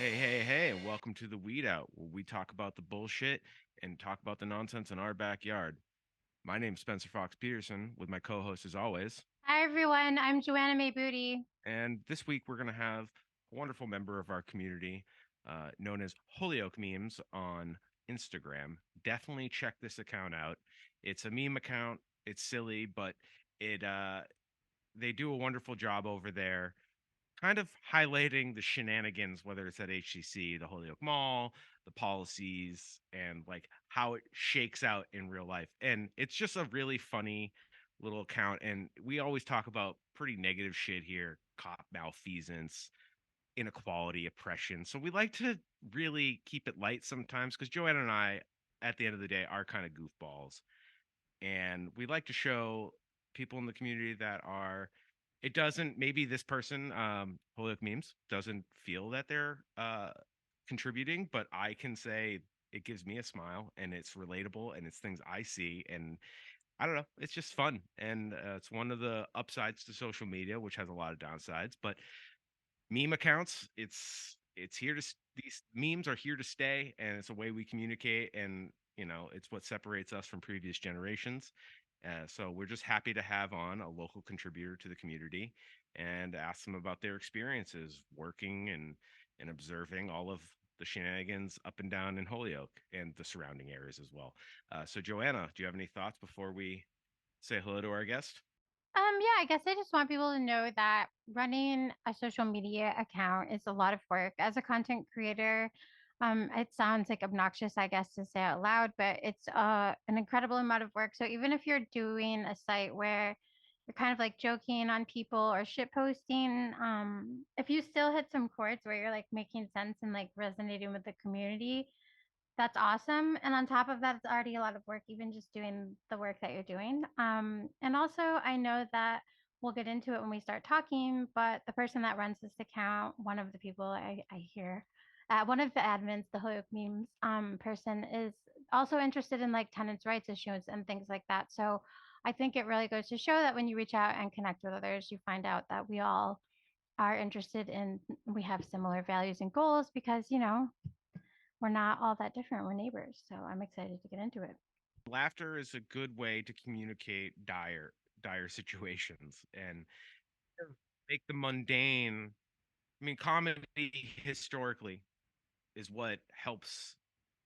Hey, and welcome to the Weedout, where we talk about the bullshit and talk about the nonsense in our backyard. My name's Spencer Fox Peterson, with my co host as always. Hi everyone, I'm Joanna May Booty. And this week we're going to have a wonderful member of our community known as Holyoke Memes on Instagram. Definitely check this account out. It's a meme account, it's silly, but it they do a wonderful job over there kind of highlighting the shenanigans, whether it's at HCC, the Holyoke Mall, the policies, and like how it shakes out in real life. And it's just a really funny little account. And we always talk about pretty negative shit here: cop malfeasance, inequality, oppression. So we like to really keep it light sometimes because Joanna and I, at the end of the day, are kind of goofballs. And we like to show people in the community that are it doesn't maybe this person Holyoke Memes doesn't feel that they're contributing, but I can say it gives me a smile and it's relatable and it's things I see, and I don't know, it's just fun. And it's one of the upsides to social media, which has a lot of downsides. But meme accounts, it's here to these memes are here to stay, and it's a way we communicate, and it's what separates us from previous generations. So we're just happy to have on a local contributor to the community and ask them about their experiences working and observing all of the shenanigans up and down in Holyoke and the surrounding areas as well. So Joanna, do you have any thoughts before we say hello to our guest? Yeah, I guess I just want people to know that running a social media account is a lot of work. As a content creator, it sounds like obnoxious, I guess, to say out loud, but it's an incredible amount of work. So even if you're doing a site where you're kind of like joking on people or shit posting, if you still hit some chords where you're like making sense and like resonating with the community, that's awesome. And on top of that, it's already a lot of work, even just doing the work that you're doing. And also, I know that we'll get into it when we start talking, but the person that runs this account, one of the people I hear, one of the admins, the Holyoke Memes person, is also interested in like tenants' rights issues and things like that. So I think it really goes to show that when you reach out and connect with others, you find out that we all are interested in, we have similar values and goals because, we're not all that different. We're neighbors. So I'm excited to get into it. Laughter is a good way to communicate dire situations and make the mundane. I mean, comedy historically is what helps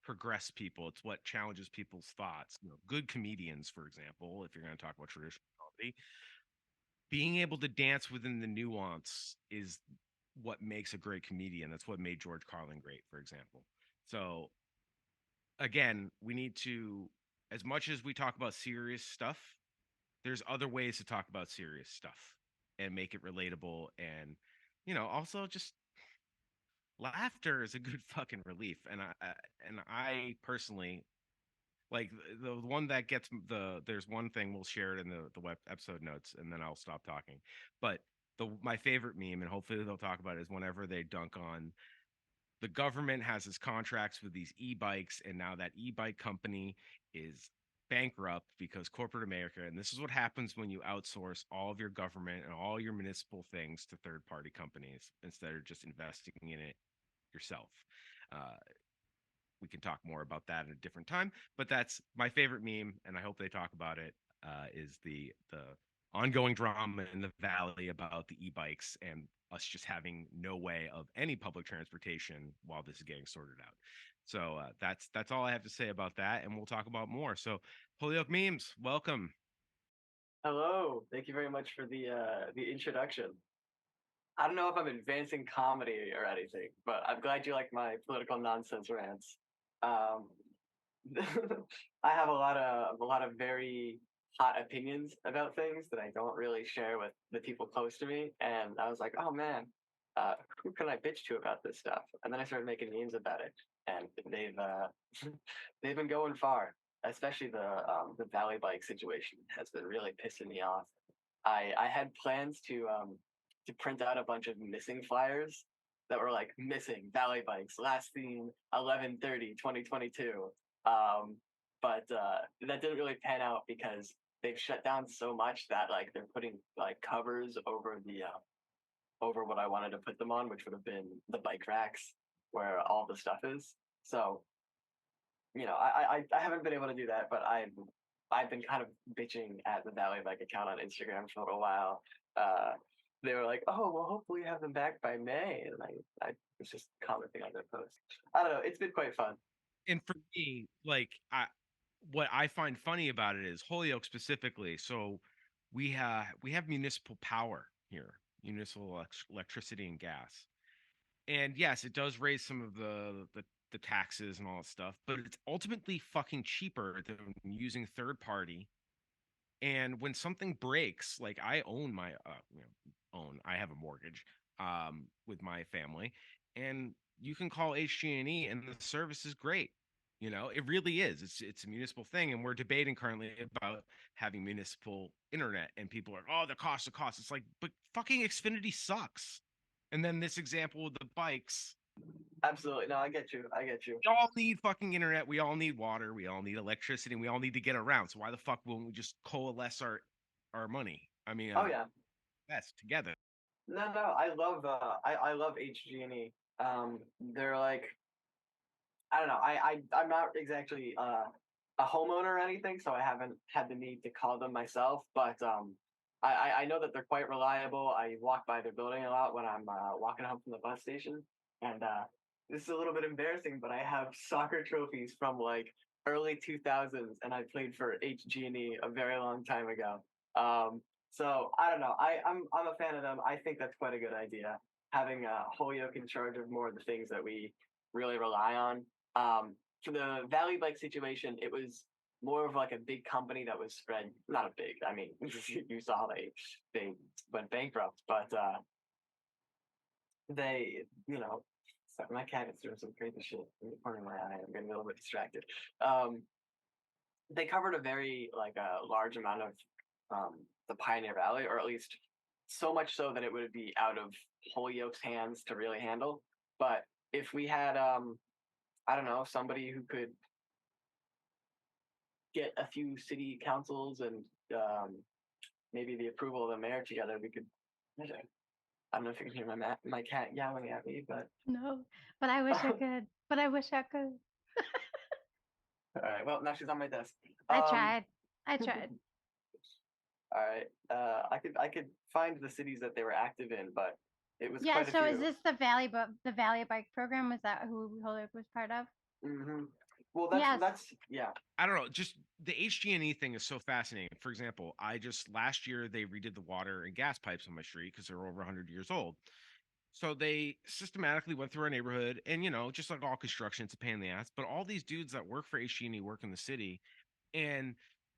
progress people. It's what challenges people's thoughts. Good comedians, for example, if you're going to talk about traditional comedy, being able to dance within the nuance is what makes a great comedian. That's what made George Carlin great, for example. So again, we need to, as much as we talk about serious stuff, there's other ways to talk about serious stuff and make it relatable, and also just laughter is a good fucking relief. And I personally like the one that gets there's one thing we'll share it in the web episode notes, and then I'll stop talking. But my favorite meme, and hopefully they'll talk about it, is whenever they dunk on the government has its contracts with these e-bikes, and now that e-bike company is bankrupt because corporate America. And this is what happens when you outsource all of your government and all your municipal things to third party companies instead of just investing in it yourself. uh, we can talk more about that at a different time, but that's my favorite meme, and I hope they talk about it. Is the ongoing drama in the valley about the e-bikes and us just having no way of any public transportation while this is getting sorted out. So that's all I have to say about that, and we'll talk about more. So Holyoke Memes, welcome. Hello. Thank you very much for the introduction. I don't know if I'm advancing comedy or anything, but I'm glad you like my political nonsense rants. Um, I have a lot of very hot opinions about things that I don't really share with the people close to me, and I was like, oh man, who can I bitch to about this stuff? And then I started making memes about it, and they've they've been going far. Especially the Valley Bike situation has been really pissing me off. I had plans to print out a bunch of missing flyers that were like missing Valley Bikes last seen 11/30/2022. Um, but that didn't really pan out because they've shut down so much that like they're putting like covers over the over what I wanted to put them on, which would have been the bike racks. where all the stuff is. So, I haven't been able to do that, but I've been kind of bitching at the Valley Bike account on Instagram for a little while. Uh, they were like, "Oh, well, hopefully you have them back by May," and I was just commenting on their post. I don't know. It's been quite fun. And for me, like what I find funny about it is Holyoke specifically. So we have municipal power here, municipal electricity and gas. And yes, it does raise some of the taxes and all that stuff, but it's ultimately fucking cheaper than using third party. And when something breaks, like I own my I have a mortgage with my family, and you can call HG&E and the service is great. It really is. It's a municipal thing, and we're debating currently about having municipal internet, and people are, oh, the cost, the cost. It's like, but fucking Xfinity sucks. And then this example with the bikes, Absolutely. No, I get you. I get you. we all need fucking internet. We all need water. We all need electricity. And we all need to get around. So why the fuck won't we just coalesce our money? I mean, Oh yeah. best together. No, no. I love HG&E. They're like, I don't know. I'm not exactly a homeowner or anything, so I haven't had the need to call them myself. But I know that they're quite reliable. I walk by their building a lot when I'm walking home from the bus station, and this is a little bit embarrassing, but I have soccer trophies from like early 2000s, and I played for HG&E a very long time ago. So I don't know. I'm a fan of them. I think that's quite a good idea. Having Holyoke in charge of more of the things that we really rely on. For the Valley Bike situation, it was more of like a big company that was spread. Not a big. I mean, you saw they went bankrupt, but they, sorry, my cat is doing some crazy shit in the corner of my eye. I'm getting a little bit distracted. They covered a very like a large amount of the Pioneer Valley, or at least so much so that it would be out of Holyoke's hands to really handle. But if we had I don't know, somebody who could get a few city councils and maybe the approval of the mayor together, we could. I don't know if you can hear my cat yowling at me, but No, but I wish I could. But I wish I could. all right. Well, now she's on my desk. I tried. I tried. All right. I could find the cities that they were active in, but it was Yeah. quite a So few. is this the Valley Bike program? Was that who Holyoke was part of? Mm-hmm. Well, Yes. that's yeah. I don't know. Just the HG&E thing is so fascinating. For example, I just last year they redid the water and gas pipes on my street because they're over 100 years old. So they systematically went through our neighborhood, and just like all construction, it's a pain in the ass. But all these dudes that work for HG&E work in the city, and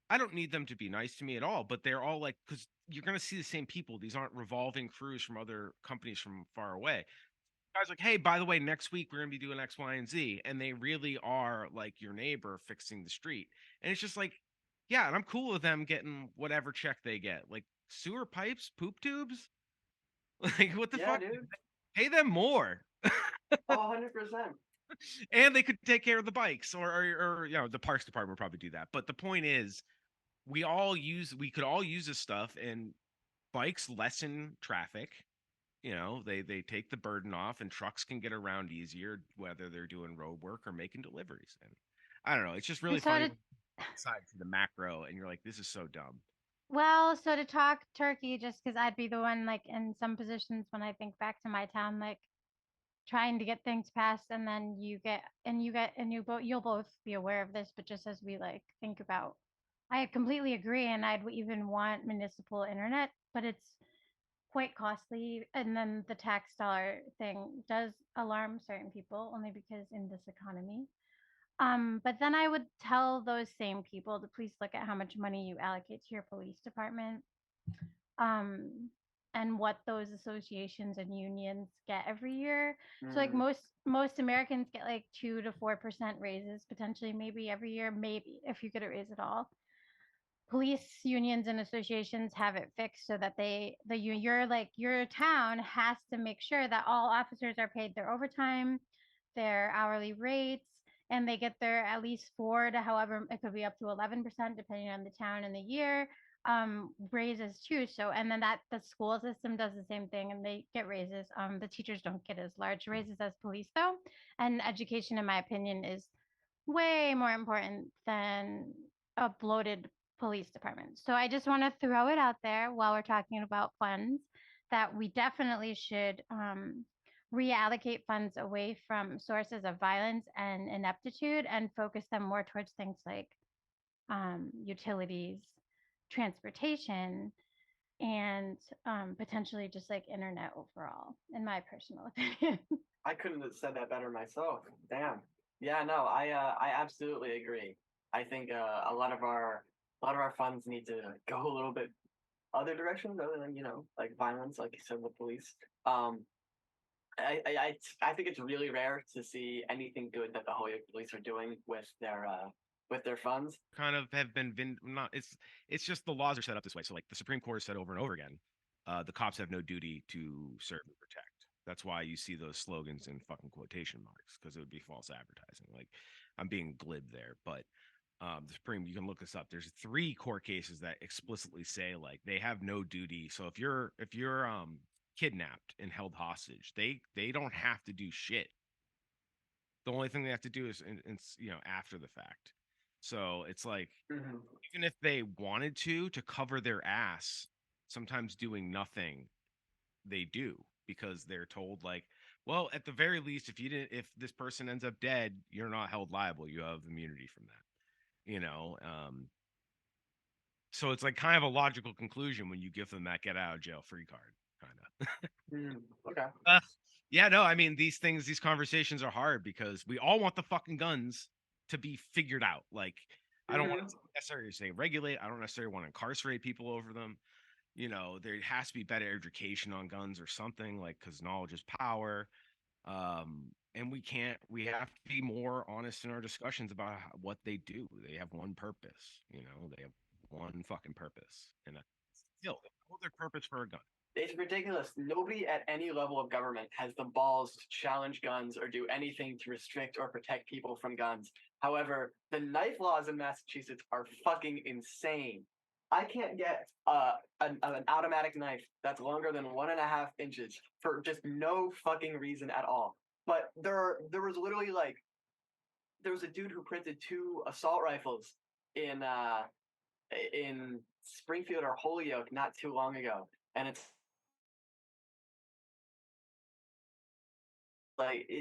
I don't need them to be nice to me at all. But they're all like, because you're gonna see the same people. These aren't revolving crews from other companies from far away. Guys like, hey, by the way, next week we're gonna be doing X, Y, and Z, and they really are like your neighbor fixing the street, and it's just like, yeah, and I'm cool with them getting whatever check they get, like sewer pipes, poop tubes, like what the Yeah, fuck? dude. Pay them more, Oh, 100%. and they could take care of the bikes, or the parks department would probably do that. But the point is, we could all use this stuff, and bikes lessen traffic. They take the burden off, and trucks can get around easier, whether they're doing road work or making deliveries. And I don't know, it's just really And so funny to side to the macro, and you're like, this is so dumb. so to talk turkey, just because I'd be the one like in some positions when I think back to my town, like trying to get things passed, and then you'll both be aware of this, but just as we like think about, I completely agree, and I'd even want municipal internet, but it's quite costly, and then the tax dollar thing does alarm certain people only because in this economy. But then I would tell those same people to please look at how much money you allocate to your police department, um, and what those associations and unions get every year. So like Mm, most Americans get like 2 to 4% raises potentially, maybe every year, maybe if you get a raise at all. Police unions and associations have it fixed so that your town has to make sure that all officers are paid their overtime, their hourly rates, and they get their at least 4 to however it could be up to 11% depending on the town and the year raises too. So and then that the school system does the same thing and they get raises. The teachers don't get as large raises as police though, and education in my opinion is way more important than a bloated police department. So I just want to throw it out there while we're talking about funds that we definitely should reallocate funds away from sources of violence and ineptitude and focus them more towards things like utilities, transportation, and potentially just like internet overall, in my personal opinion. I couldn't have said that better myself. Damn. Yeah, no, I absolutely agree. I think a lot of our funds need to go a little bit other directions other than like violence, like you said with police. Um, I think it's really rare to see anything good that the Holyoke police are doing with their funds. Kind of have been not it's just the laws are set up this way. So like the Supreme Court has said over and over again, the cops have no duty to serve and protect. That's why you see those slogans in fucking quotation marks, because it would be false advertising. Like, I'm being glib there, but the Supreme, you can look this up. There's 3 court cases that explicitly say like they have no duty. So if you're kidnapped and held hostage, they don't have to do shit. The only thing they have to do is after the fact. So it's like, Mm-hmm. even if they wanted to cover their ass, sometimes doing nothing, they do, because they're told like, well, at the very least, if this person ends up dead, you're not held liable. You have immunity from that. So it's like kind of a logical conclusion when you give them that get out of jail free card, kind of. Okay. Yeah, no, I mean, these conversations are hard because we all want the fucking guns to be figured out. Like, I don't want to necessarily say regulate. I don't necessarily want to incarcerate people over them. There has to be better education on guns or something, like, because knowledge is power. And we have to be more honest in our discussions about what they do. They have one purpose. They have one fucking purpose, and still, they know their purpose for a gun. It's ridiculous. Nobody at any level of government has the balls to challenge guns or do anything to restrict or protect people from guns. However, the knife laws in Massachusetts are fucking insane. I can't get an automatic knife that's longer than 1.5 inches for just no fucking reason at all. But there was literally like there was a dude who printed 2 assault rifles in Springfield or Holyoke not too long ago, and it's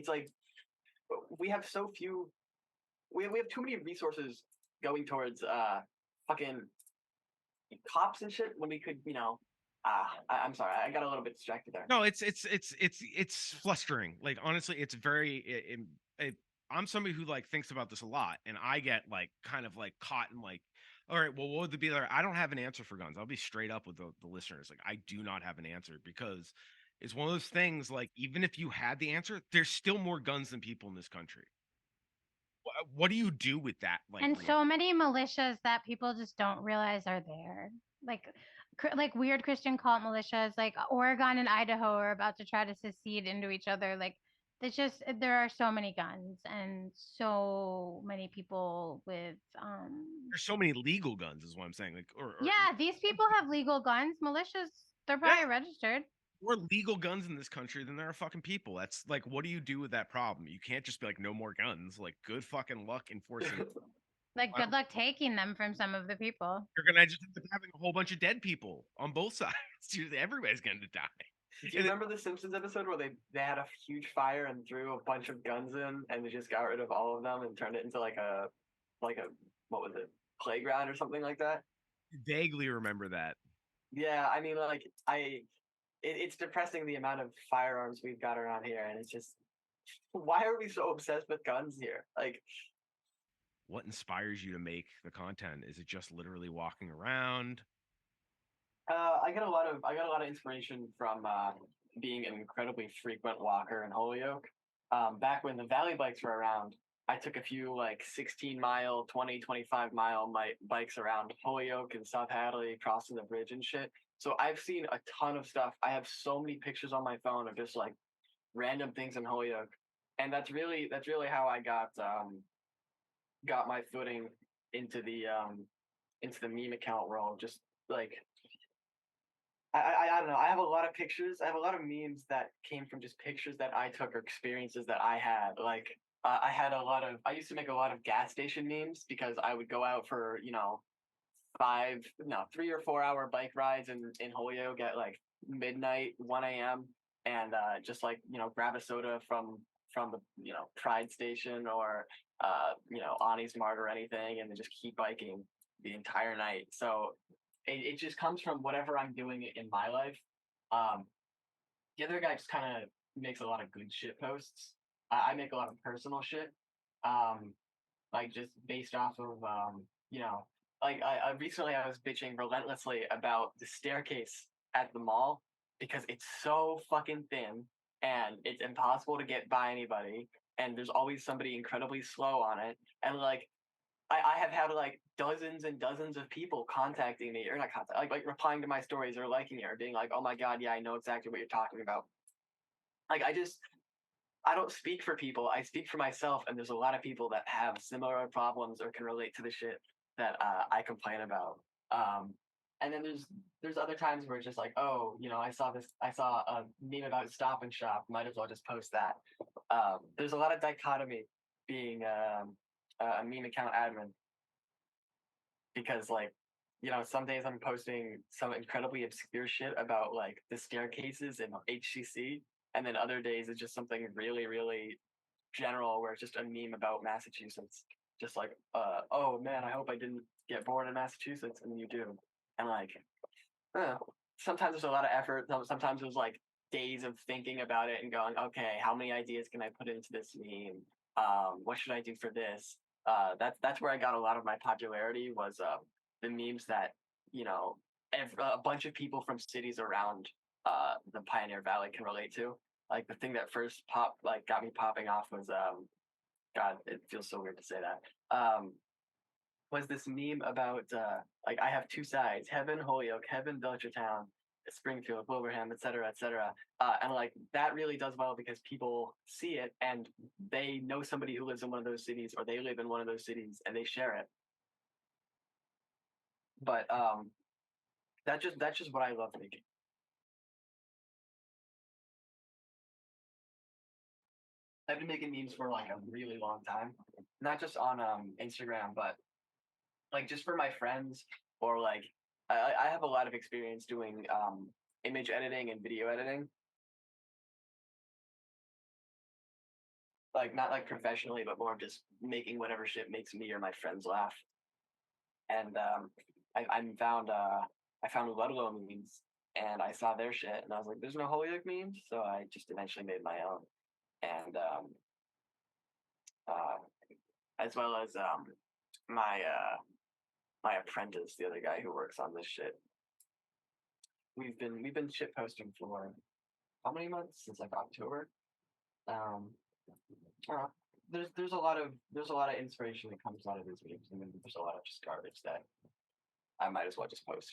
like we have so few. We have too many resources going towards fucking cops and shit when we could, I'm sorry, I got a little bit distracted there. No, it's flustering. Like, honestly, it's very. I'm somebody who like thinks about this a lot, and I get like kind of like caught in like, all right, well, what would be there? I don't have an answer for guns. I'll be straight up with the listeners. Like, I do not have an answer, because it's one of those things. Like, even if you had the answer, there's still more guns than people in this country. What do you do with that? Like, And so many militias that people just don't realize are there. Like weird Christian cult militias, like Oregon and Idaho are about to try to secede into each other. Like there are so many guns and so many people with there's so many legal guns, is what I'm saying. Like, yeah, these people have legal guns. Militias, they're probably registered. more legal guns in this country than there are fucking people. That's like, what do you do with that problem? You can't just be like, no more guns. Like, good fucking luck enforcing. Like, good luck taking them from some of the people. You're gonna just end up having a whole bunch of dead people on both sides. Everybody's gonna die. Do you remember the Simpsons episode where they had a huge fire and threw a bunch of guns in, and they just got rid of all of them and turned it into like a what was it, playground or something like that? Vaguely remember that. Yeah, I mean, like it's depressing the amount of firearms we've got around here, and it's just, why are we so obsessed with guns here? Like, what inspires you to make the content? Is it just literally walking around? I got a lot of inspiration from being an incredibly frequent walker in Holyoke. Back when the Valley bikes were around, I took a few like 16-mile, 20, 25-mile bikes around Holyoke and South Hadley, crossing the bridge and shit. So I've seen a ton of stuff. I have so many pictures on my phone of just like random things in Holyoke, and that's really how I got got my footing into the meme account world. Just like I don't know. I have a lot of pictures. I have a lot of memes that came from just pictures that I took or experiences that I had. Like I had a lot of. I used to make a lot of gas station memes because I would go out for 3 or 4 hour bike rides in Holyoke at like midnight, 1 a.m. and just like grab a soda from the Pride station or Ani's Mart or anything, and then just keep biking the entire night. So it just comes from whatever I'm doing in my life. Um, the other guy just kind of makes a lot of good shit posts. I make a lot of personal shit, like just based off of like I recently I was bitching relentlessly about the staircase at the mall because it's so fucking thin and it's impossible to get by anybody, and there's always somebody incredibly slow on it, and like I have had like dozens and dozens of people contacting me or not contact like replying to my stories or liking it or being like, oh my god, yeah, I know exactly what you're talking about. Like I don't speak for people, I speak for myself, and there's a lot of people that have similar problems or can relate to the shit that I complain about. Um, and then there's other times where it's just like, oh, I saw a meme about Stop and Shop, might as well just post that. There's a lot of dichotomy being a meme account admin because like some days I'm posting some incredibly obscure shit about like the staircases in HCC, and then other days it's just something really really general where it's just a meme about Massachusetts, just like oh man, I hope I didn't get born in Massachusetts, and then you do, and like uh, sometimes there's a lot of effort, sometimes there's like days of thinking about it and going, okay, how many ideas can I put into this meme, what should I do for this. That's where I got a lot of my popularity was the memes that a bunch of people from cities around the Pioneer Valley can relate to. Like the thing that first got me popping off was God, it feels so weird to say that. Was this meme about like I have two sides: Heaven, Holyoke; Heaven, Belchertown; Springfield, Wilbraham, etc., etc. And like that really does well because people see it and they know somebody who lives in one of those cities or they live in one of those cities and they share it. But that's just what I love making. I've been making memes for like a really long time, not just on Instagram, but like just for my friends or like I have a lot of experience doing image editing and video editing, like not like professionally, but more just making whatever shit makes me or my friends laugh. And I found Ludlow memes and I saw their shit and I was like, there's no Holyoke memes, so I just eventually made my own. And uh, as well as my my apprentice, the other guy who works on this shit. We've been shit posting for how many months? Since like October. Um, uh, there's a lot of inspiration that comes out of these memes, and then there's a lot of just garbage that I might as well just post.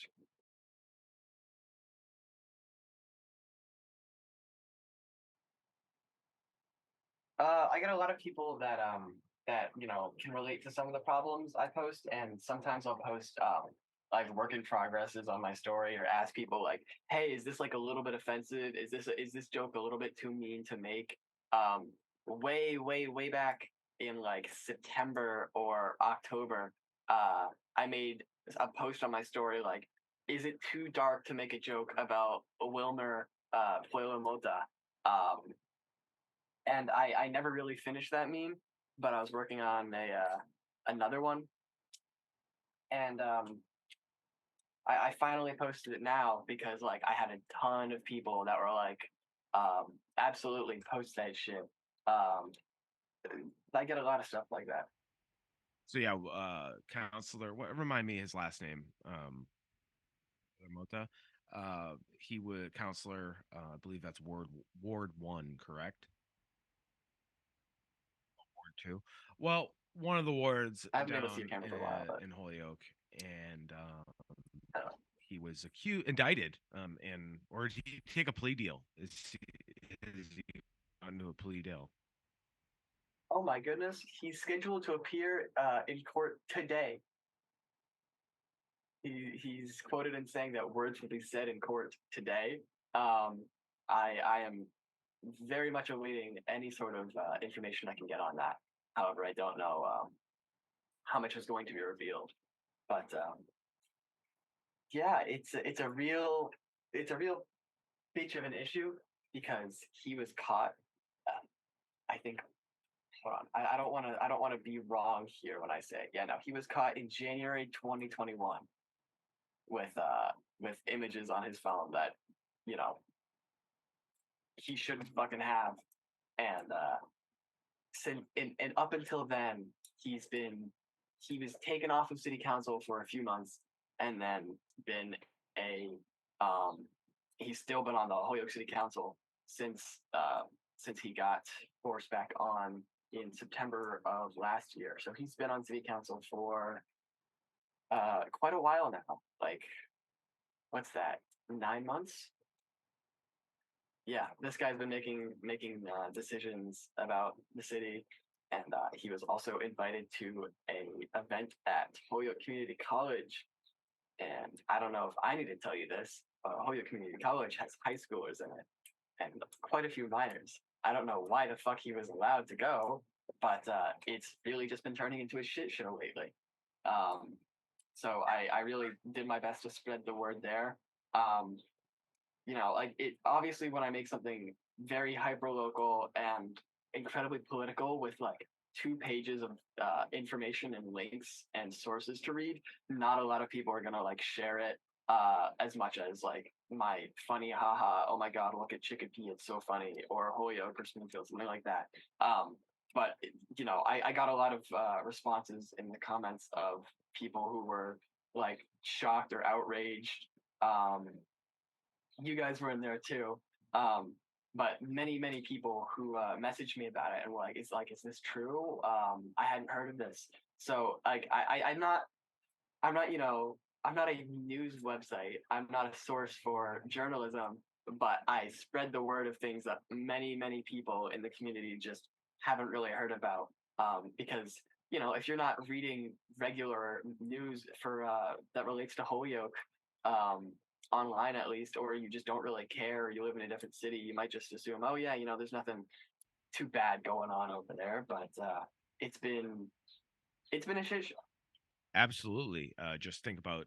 I get a lot of people that can relate to some of the problems I post, and sometimes I'll post like work in progresses on my story or ask people like, hey, is this like a little bit offensive? Is this joke a little bit too mean to make? Way back in like September or October, I made a post on my story like, is it too dark to make a joke about Wilmer Puelo Mota? And I never really finished that meme, but I was working on another one, and I finally posted it now because like I had a ton of people that were like, absolutely post that shit. Um, I get a lot of stuff like that. So yeah, counselor. What? Remind me his last name. Mota. He would counselor. I believe that's Ward 1, correct? Ward 2. Well, one of the wards I haven't been able to see down a camera for a while, but in Holyoke, and I don't know. he was indicted, and or did he take a plea deal? Is he under a plea deal? Oh my goodness, he's scheduled to appear in court today. He's quoted in saying that words will be said in court today. I am very much awaiting any sort of information I can get on that. However, I don't know how much is going to be revealed. But yeah, it's a real bitch of an issue because he was caught. I think. Hold on, I don't want to be wrong here when I say it. Yeah, no, he was caught in January 2021 with images on his phone that you know he shouldn't fucking have, and since and up until then he was taken off of city council for a few months and then been a um he's still been on the Holyoke City Council since he got forced back on in September of last year. So he's been on city council for quite a while now. Like what's that? 9 months? Yeah, this guy's been making decisions about the city, and he was also invited to a event at Holyoke Community College. And I don't know if I need to tell you this, Holyoke Community College has high schoolers in it and quite a few minors. I don't know why the fuck he was allowed to go, but it's really just been turning into a shit show lately. Um, so I really did my best to spread the word there. Um, like it obviously when I make something very hyper local and incredibly political with like 2 pages of information and links and sources to read, not a lot of people are gonna like share it as much as like my funny haha, oh my god, look at Chicopee, it's so funny, or Holyoke or Springfield, something like that. But I got a lot of responses in the comments of people who were like shocked or outraged. You guys were in there too. But many people who messaged me about it and were like, is this true? I hadn't heard of this. So like, I'm not, I'm not a news website. I'm not a source for journalism, but I spread the word of things that many people in the community just haven't really heard about. Because if you're not reading regular news for that relates to Holyoke, um, online at least, or you just don't really care, or you live in a different city, you might just assume, oh yeah, there's nothing too bad going on over there. But it's been it's been a shit show. Absolutely. Just think about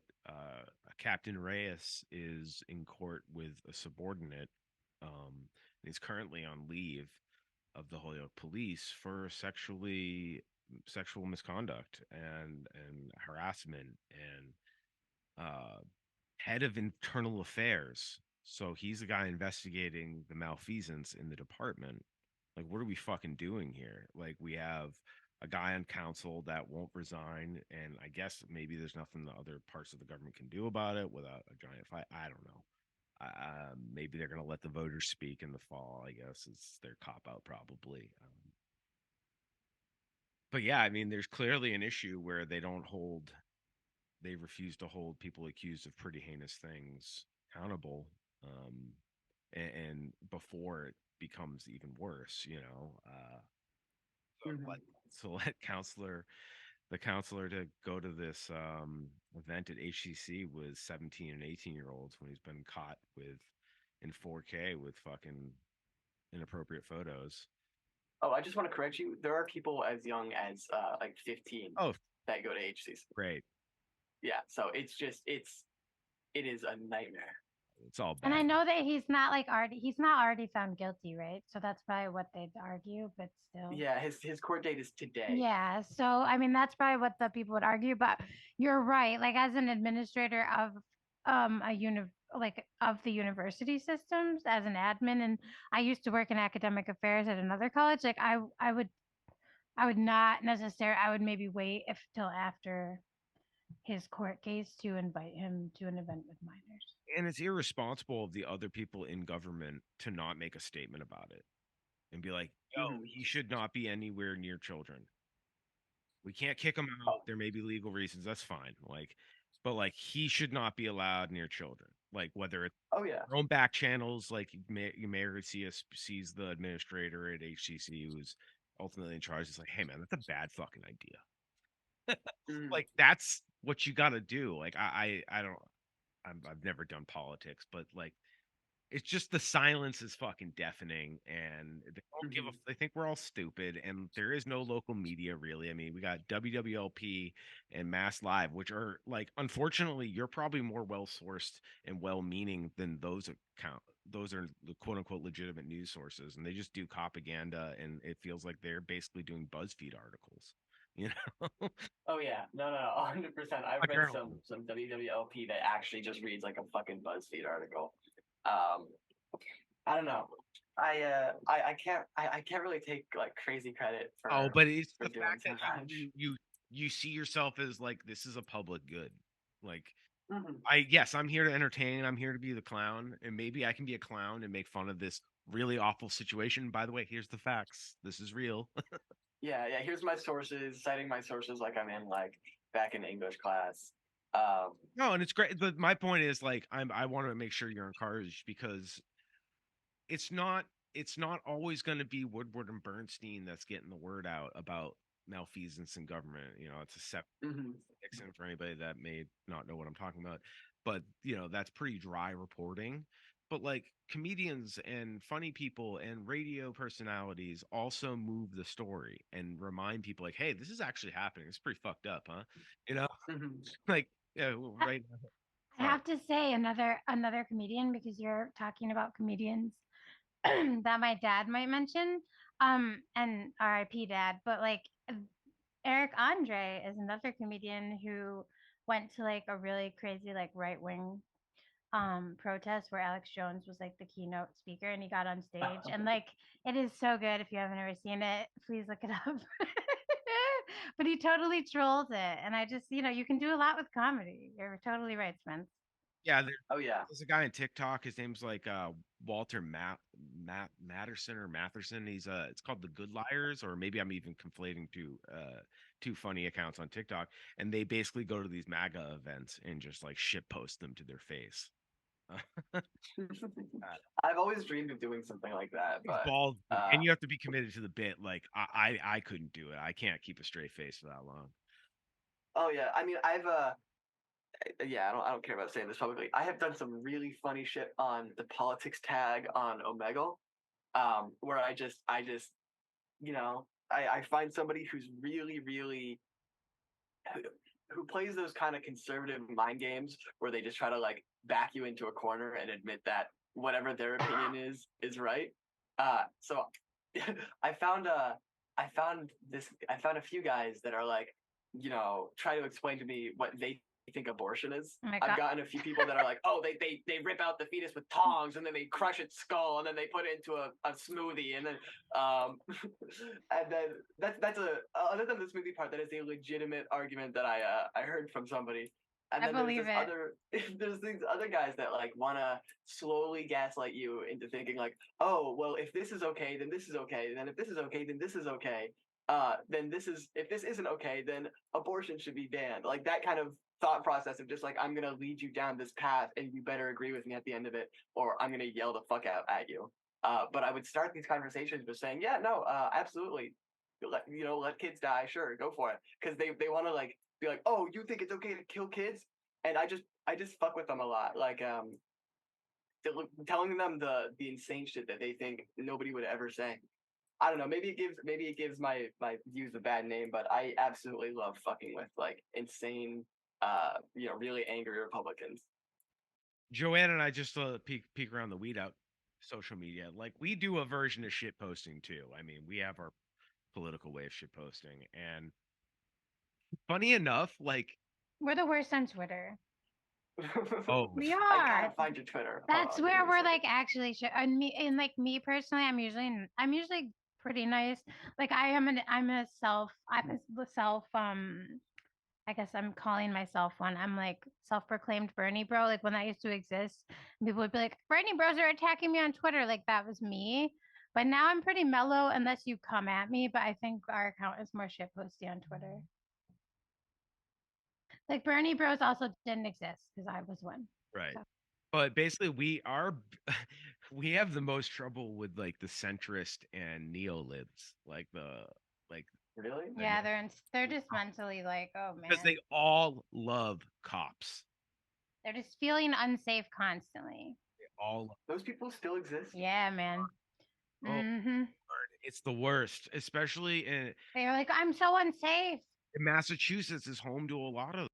Captain Reyes is in court with a subordinate. He's currently on leave of the Holyoke police for sexual misconduct and harassment and uh, head of internal affairs. So he's the guy investigating the malfeasance in the department. Like, what are we fucking doing here? Like, we have a guy on council that won't resign, and I guess maybe there's nothing the other parts of the government can do about it without a giant fight. I don't know. Maybe they're going to let the voters speak in the fall. I guess is their cop out, probably. But yeah, I mean, there's clearly an issue where they refuse to hold people accused of pretty heinous things accountable, um, and before it becomes even worse, so Mm-hmm. let let the counselor to go to this event at HCC with 17 and 18-year-olds when he's been caught with in 4K with fucking inappropriate photos. Oh, I just want to correct you. There are people as young as like 15 Oh, that go to HCC. great. Yeah, so it is a nightmare. It's all And I bad. know that he's not already found guilty, right? So that's probably what they'd argue, but still. Yeah, his court date is today. Yeah, so I mean that's probably what the people would argue, but you're right. Like as an administrator of a like of the university systems as an admin, and I used to work in academic affairs at another college, like I would not necessarily, I would maybe wait if till after his court case to invite him to an event with minors. And it's irresponsible of the other people in government to not make a statement about it and be like, yo, Mm-hmm. he should not be anywhere near children. We can't kick him out. Oh, There may be legal reasons. That's fine. But like he should not be allowed near children. Like whether it's oh yeah. their own back channels, like you may sees the administrator at HCC who's ultimately in charge is like, hey man, that's a bad fucking idea. Mhm. Like that's what you got to do. Like I don't I've never done politics, but like it's just the silence is fucking deafening, and they don't give a. Mhm. They think we're all stupid, and there is no local media really. I mean, we got WWLP and Mass Live, which are like, unfortunately, you're probably more well sourced and well meaning than those account. Those are the quote unquote legitimate news sources, and they just do propaganda, and it feels like they're basically doing BuzzFeed articles. You know, Oh yeah, no, 100%. I've a read journalism. some WWLP that actually just reads like a fucking BuzzFeed article. Um, I don't know. I can't really take like crazy credit Oh, but it's for the doing fact too that much. you see yourself as like this is a public good. Like Mhm. yes, I'm here to entertain. I'm here to be the clown, and maybe I can be a clown and make fun of this really awful situation. By the way, here's the facts. This is real. Yeah, yeah. Here's my sources, citing my sources like I'm in like back in English class. Um, No, and it's great. But my point is like I want to make sure you're encouraged because it's not it's not always going to be Woodward and Bernstein that's getting the word out about malfeasance in government. You know, it's a separate mhm. Nixon for anybody that may not know what I'm talking about. But, you know, that's pretty dry reporting. But like comedians and funny people and radio personalities also move the story and remind people like, hey, this is actually happening. It's pretty fucked up, huh? You know, Mhm. like yeah, right. I Sorry. have to say another comedian because you're talking about comedians that my dad might mention. And RIP dad, but like Eric Andre is another comedian who went to like a really crazy like right wing protest where Alex Jones was like the keynote speaker and he got on stage and like it is so good. If you haven't ever seen it, please look it up. But he totally trolls it, and I just, you can do a lot with comedy. You're totally right, Spence. Yeah, Oh yeah. there's a guy on TikTok. His name's like Walter Matterson or Matherson. He's it's called The Good Liars, or maybe I'm even conflating two funny accounts on TikTok. And they basically go to these MAGA events and just like shit post them to their face. I've always dreamed of doing something like that, It's but bald, uh, and you have to be committed to the bit. Like I couldn't do it. I can't keep a straight face for that long. oh yeah. I mean, yeah, I don't care about saying this publicly. I have done some really funny shit on the politics tag on Omegle, where I just I find somebody who's really who, who plays those kind of conservative mind games where they just try to like back you into a corner and admit that whatever their opinion is right. So I found I found a few guys that are like, try to explain to me what they think abortion is. Oh my I've god. gotten a few people that are like, oh, they rip out the fetus with tongs and then they crush its skull and then they put it into a smoothie and then and then that's a other than the smoothie part, that is a legitimate argument that I heard from somebody. And I then there's believe this it. other there's these other guys that like want to slowly gaslight you into thinking like, oh well, if this is okay, then this is okay, and then if this is okay, then this is okay. Then this is if this isn't okay, then abortion should be banned. Like that kind of thought process of just like, I'm gonna lead you down this path and you better agree with me at the end of it, or I'm gonna yell the fuck out at you. But I would start these conversations with saying, yeah, no, absolutely, let kids die, sure, go for it, because they want to like be like, oh, you think it's okay to kill kids, and I just fuck with them a lot, like telling them the insane shit that they think nobody would ever say. I don't know. Maybe it gives my views a bad name, but I absolutely love fucking with like insane, really angry Republicans. Joanne and I just peek around the weed out social media. Like we do a version of shit posting too. I mean, we have our political way of shit posting, and funny enough, like We're the worst on Twitter. oh, We I are. can't find your Twitter. Hold That's on, give where me a we're second. like actually and like me personally, I'm usually pretty nice. Like I'm a self I guess I'm calling myself one. I'm like self-proclaimed Bernie bro. Like when that used to exist, and people would be like, Bernie bros are attacking me on Twitter. Like that was me. But now I'm pretty mellow unless you come at me. But I think our account is more shitposty on Twitter. Like Bernie bros also didn't exist because I was one. right. So But basically, we are We have the most trouble with like the centrist and neolibs, like like Really? Yeah, they're just mentally like, oh because man, they all love cops. they're just feeling unsafe constantly. They all love, Those people still exist? Yeah, man. oh, Mm-hmm. it's the worst, especially They're like, I'm so unsafe. in Massachusetts is home to a lot of.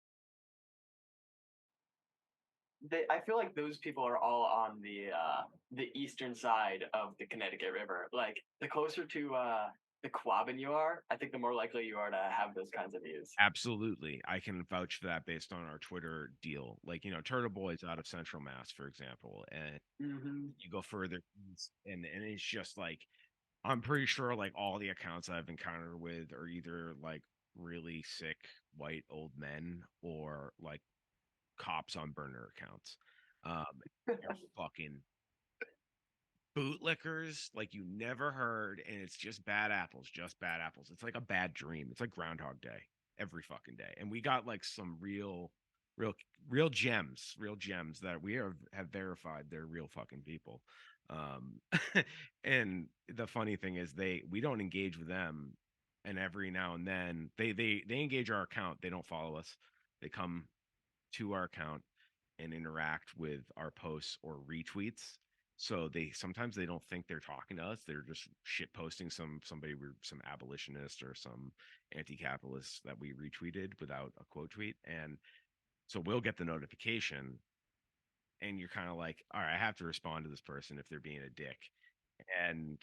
I feel like those people are all on the eastern side of the Connecticut River. Like the closer to the Quabbin you are, I think the more likely you are to have those kinds of views. Absolutely. I can vouch for that based on our Twitter deal. Like, Turtle Boy's out of Central Mass, for example, and Mm-hmm. you go further east, and it's just like I'm pretty sure like all the accounts I've encountered with are either like really sick white old men or like cops on burner accounts. They're fucking bootlickers like you never heard, and it's just bad apples, just bad apples. It's like a bad dream. It's like Groundhog Day every fucking day. And we got like some real real gems that have verified they're real fucking people. Um and the funny thing is we don't engage with them, and every now and then they engage our account. They don't follow us. They come to our account and interact with our posts or retweets. So they don't think they're talking to us. They're just shit posting some abolitionist or some anti-capitalist that we retweeted without a quote tweet. And so we'll get the notification, and you're kind of like, all right, I have to respond to this person if they're being a dick. And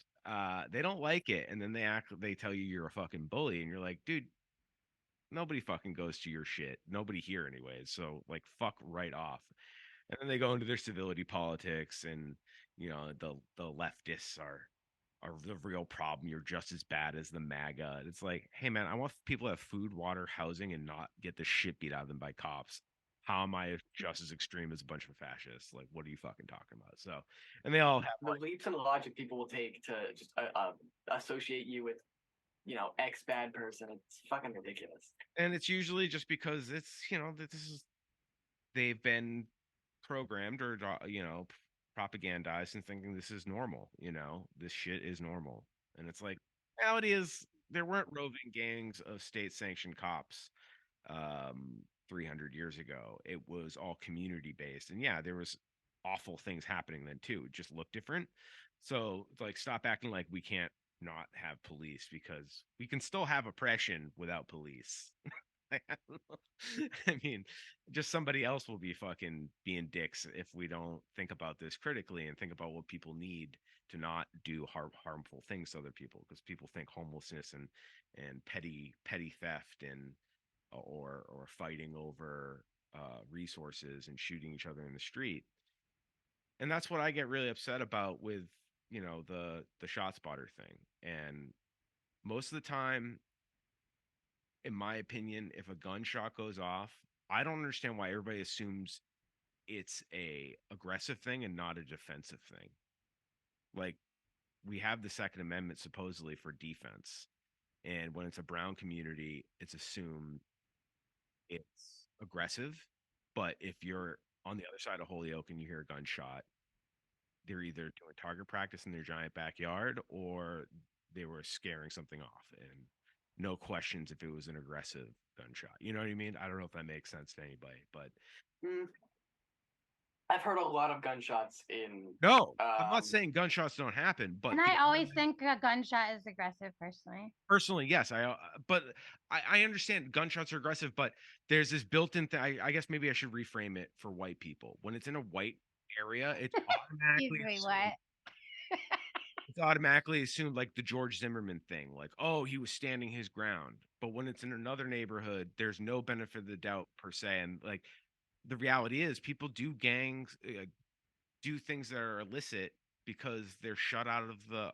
they don't like it. And then they tell you you're a fucking bully, and you're like, dude, nobody fucking goes to your shit. Nobody here anyways. So like fuck right off. And then they go into their civility politics, and the leftists are the real problem. You're just as bad as the MAGA. And it's like, hey man, I want people to have food, water, housing, and not get the shit beat out of them by cops. How am I just as extreme as a bunch of fascists? Like, what are you fucking talking about? So, and they all have The leaps in logic people will take to just associate you with, X bad person. It's fucking ridiculous. and it's usually just because that they've been programmed or propagandized and thinking this is normal. This shit is normal. And it's like, reality is there weren't roving gangs of state sanctioned cops 300 years ago. It was all community based, and yeah, there was awful things happening then too. It just looked different. So like, stop acting like we can't not have police, because we can still have oppression without police. I mean, just somebody else will be fucking being dicks if we don't think about this critically and think about what people need to not do harmful things to other people. Because people think homelessness and petty theft and or fighting over resources and shooting each other in the street. And that's what I get really upset about with the shot spotter thing. And most of the time, in my opinion, if a gunshot goes off, I don't understand why everybody assumes it's a aggressive thing and not a defensive thing. Like, we have the Second Amendment supposedly for defense, and when it's a brown community, it's assumed it's aggressive. But if you're on the other side of Holyoke and you hear a gunshot, they're either doing target practice in their giant backyard, or they were scaring something off, and no questions if it was an aggressive gunshot. You know what I mean? I don't know if that makes sense to anybody, but Mm, I've heard a lot of gunshots in. no, I'm not saying gunshots don't happen, but And I always think a gunshot is aggressive, personally. personally, yes, but I understand gunshots are aggressive, but there's this built-in thing. I guess maybe I should reframe it for white people. When it's in a white area, Excuse me, what? it's automatically assumed like the George Zimmerman thing, like, oh, he was standing his ground. But when it's in another neighborhood, there's no benefit of the doubt per se. And like, the reality is, people do do things that are illicit because they're shut out of the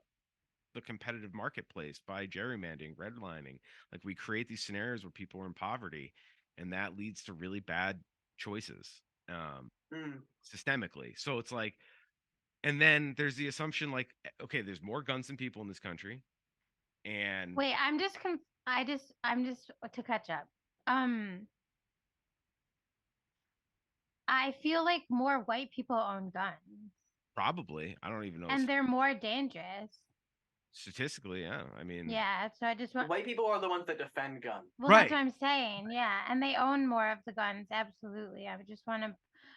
competitive marketplace by gerrymandering, redlining. Like, we create these scenarios where people are in poverty, and that leads to really bad choices, Mm, systemically. So it's like, and then there's the assumption like, okay, there's more guns than people in this country, and Wait, I'm just to catch up. I feel like more white people own guns. Probably. I don't even know. And they're more dangerous. Statistically, yeah. I mean, Yeah, so I just want. White people are the ones that defend guns. Well, Right. that's what I'm saying. Yeah, and they own more of the guns. Absolutely. I would just want to.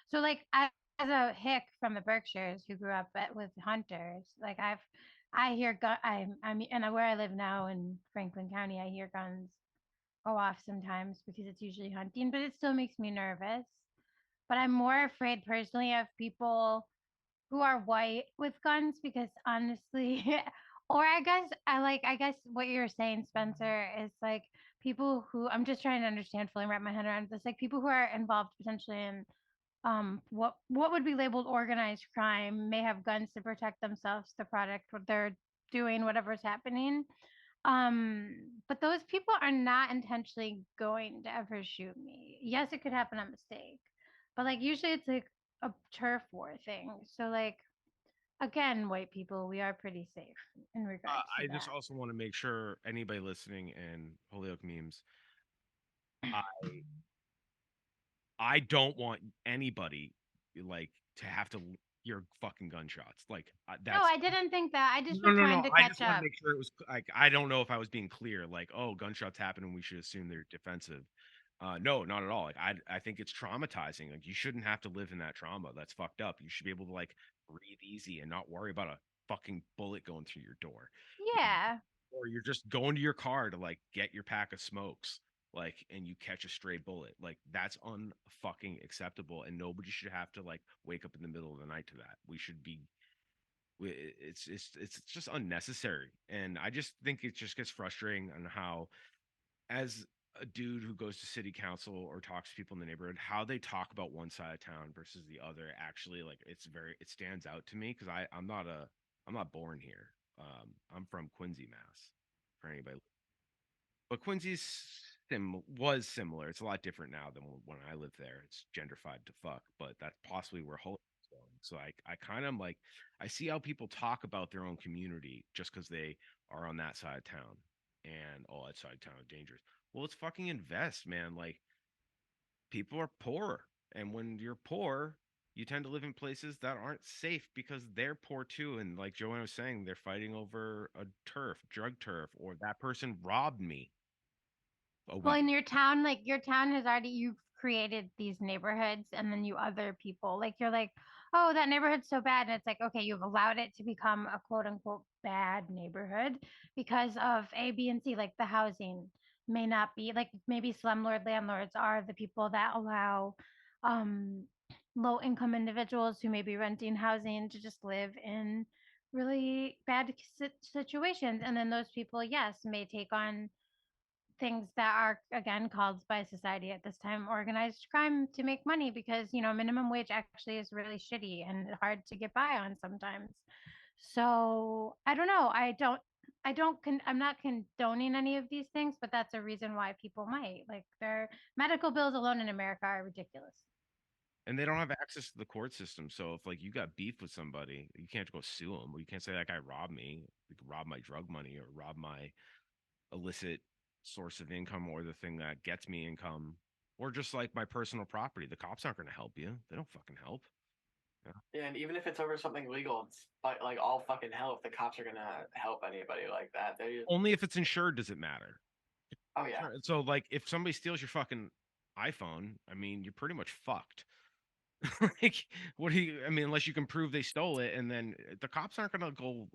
So, like, as a hick from the Berkshires who grew up with hunters, like I hear gun. And where I live now in Franklin County, I hear guns go off sometimes because it's usually hunting, but it still makes me nervous. But I'm more afraid personally of people who are white with guns because honestly, or I guess what you're saying, Spencer, is like people who I'm just trying to understand, fully wrap my head around this, like people who are involved potentially in what would be labeled organized crime may have guns to protect themselves, to protect what they're doing, whatever's happening. But those people are not intentionally going to ever shoot me. Yes, it could happen on mistake, but like usually it's like a turf war thing. So like again, white people, we are pretty safe in regards to I just that. also want to make sure anybody listening in Holyoke Memes, I I don't want anybody like to have to hear fucking gunshots. Like No, that's I didn't think that. I just no, was no, trying no. to I catch just want to up. make sure it was like I don't know if I was being clear. Like, oh, gunshots happen and we should assume they're defensive. No, not at all. Like, I think it's traumatizing. Like, you shouldn't have to live in that trauma. That's fucked up. You should be able to like breathe easy and not worry about a fucking bullet going through your door. Yeah. Or you're just going to your car to like get your pack of smokes, like, and you catch a stray bullet. Like, that's unfucking acceptable, and nobody should have to like wake up in the middle of the night to that. We should be it's just unnecessary, and I just think it just gets frustrating on how, as a dude who goes to city council or talks to people in the neighborhood, how they talk about one side of town versus the other. Actually, like, it stands out to me because I'm not born here. I'm from Quincy, Mass, for anybody. But was similar. It's a lot different now than when I lived there. It's gentrified to fuck, but that's possibly where Holyoke is going. So I kind of like, I see how people talk about their own community just because they are on that side of town, and oh, that side of town is dangerous. Well, let's fucking invest, man. Like, people are poor, and when you're poor, you tend to live in places that aren't safe because they're poor too. And like Joanne was saying, they're fighting over a drug turf, or that person robbed me a Well, week. in your town, like your town has already you've created these neighborhoods and then you other people. Like you're like, oh, that neighborhood's so bad. And it's like, okay, you've allowed it to become a quote unquote bad neighborhood because of A, B, and C. Like the housing may not be like maybe slumlord landlords are the people that allow um low income individuals who may be renting housing to just live in really bad situations. And then those people, yes, may take on things that are again called by society at this time organized crime to make money because minimum wage actually is really shitty and hard to get by on sometimes. So I don't know, I'm not condoning any of these things, but that's a reason why people might like their medical bills alone in America are ridiculous. And they don't have access to the court system. So if like you got beef with somebody, you can't go sue them. Or you can't say that guy robbed me, like rob my drug money or rob my illicit source of income or the thing that gets me income or just like my personal property. The cops aren't going to help you. They don't fucking help. Yeah. Yeah, and even if it's over something legal, it's like all fucking hell if the cops are gonna help anybody like that. They just, Only if it's insured does it matter. oh yeah. Sure. So like if somebody steals your fucking iPhone, I mean, you're pretty much fucked. Like, what do you? I mean, unless you can prove they stole it, and then the cops aren't gonna go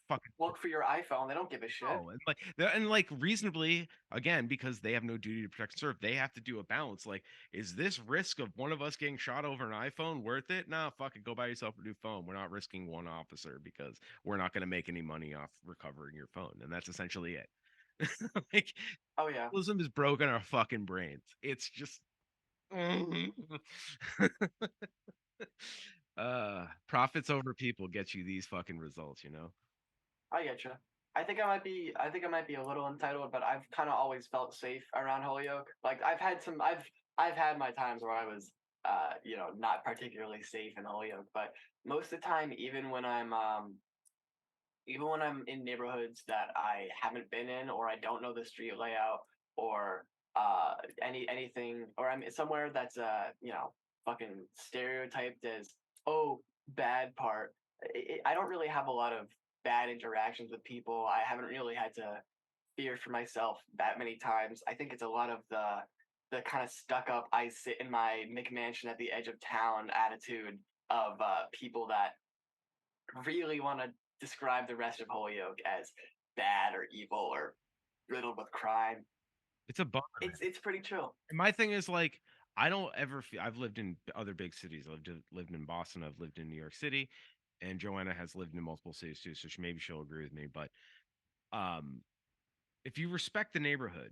fucking. Look for your iPhone. They don't give a shit. Oh, and like reasonably, again, because they have no duty to protect and serve, they have to do a balance. Like, is this risk of one of us getting shot over an iPhone worth it? Nah, fuck it, go buy yourself a new phone. We're not risking one officer because we're not going to make any money off recovering your phone, and that's essentially it. Like, Oh yeah. capitalism is broken our fucking brains. It's just. Profits over people get you these fucking results, you know? I get you. I think I might be a little entitled, but I've kind of always felt safe around Holyoke. Like I've had my times where I was, not particularly safe in Holyoke, but most of the time, even when I'm in neighborhoods that I haven't been in, or I don't know the street layout, or anything, or I'm somewhere that's fucking stereotyped as bad part. I don't really have a lot of bad interactions with people. I haven't really had to fear for myself that many times. I think it's a lot of the kind of stuck up, I sit in my McMansion at the edge of town attitude of people that really want to describe the rest of Holyoke as bad or evil or riddled with crime. It's a bummer, man. It's pretty chill. And my thing is like, I don't ever feel. I've lived in other big cities. Lived in Boston. I've lived in New York City, and Joanna has lived in multiple cities too. So maybe she'll agree with me. But um, if you respect the neighborhood,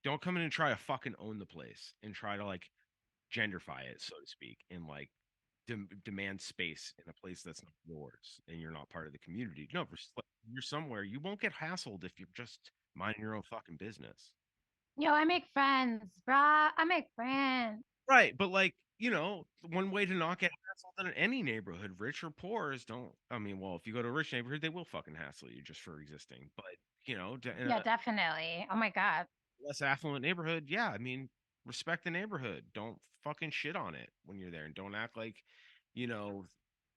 don't come in and try to fucking own the place and try to like genderfy it, so to speak, and like demand space in a place that's not yours and you're not part of the community. No, you're somewhere. You won't get hassled if you're just minding your own fucking business. Yo, I make friends, bruh. I make friends. Right, but like, one way to not get hassled in any neighborhood, rich or poor, is don't. I mean, well, if you go to a rich neighborhood, they will fucking hassle you just for existing. But in Yeah, a definitely. Oh my God. less affluent neighborhood, yeah, I mean, respect the neighborhood. Don't fucking shit on it when you're there, and don't act like, you know,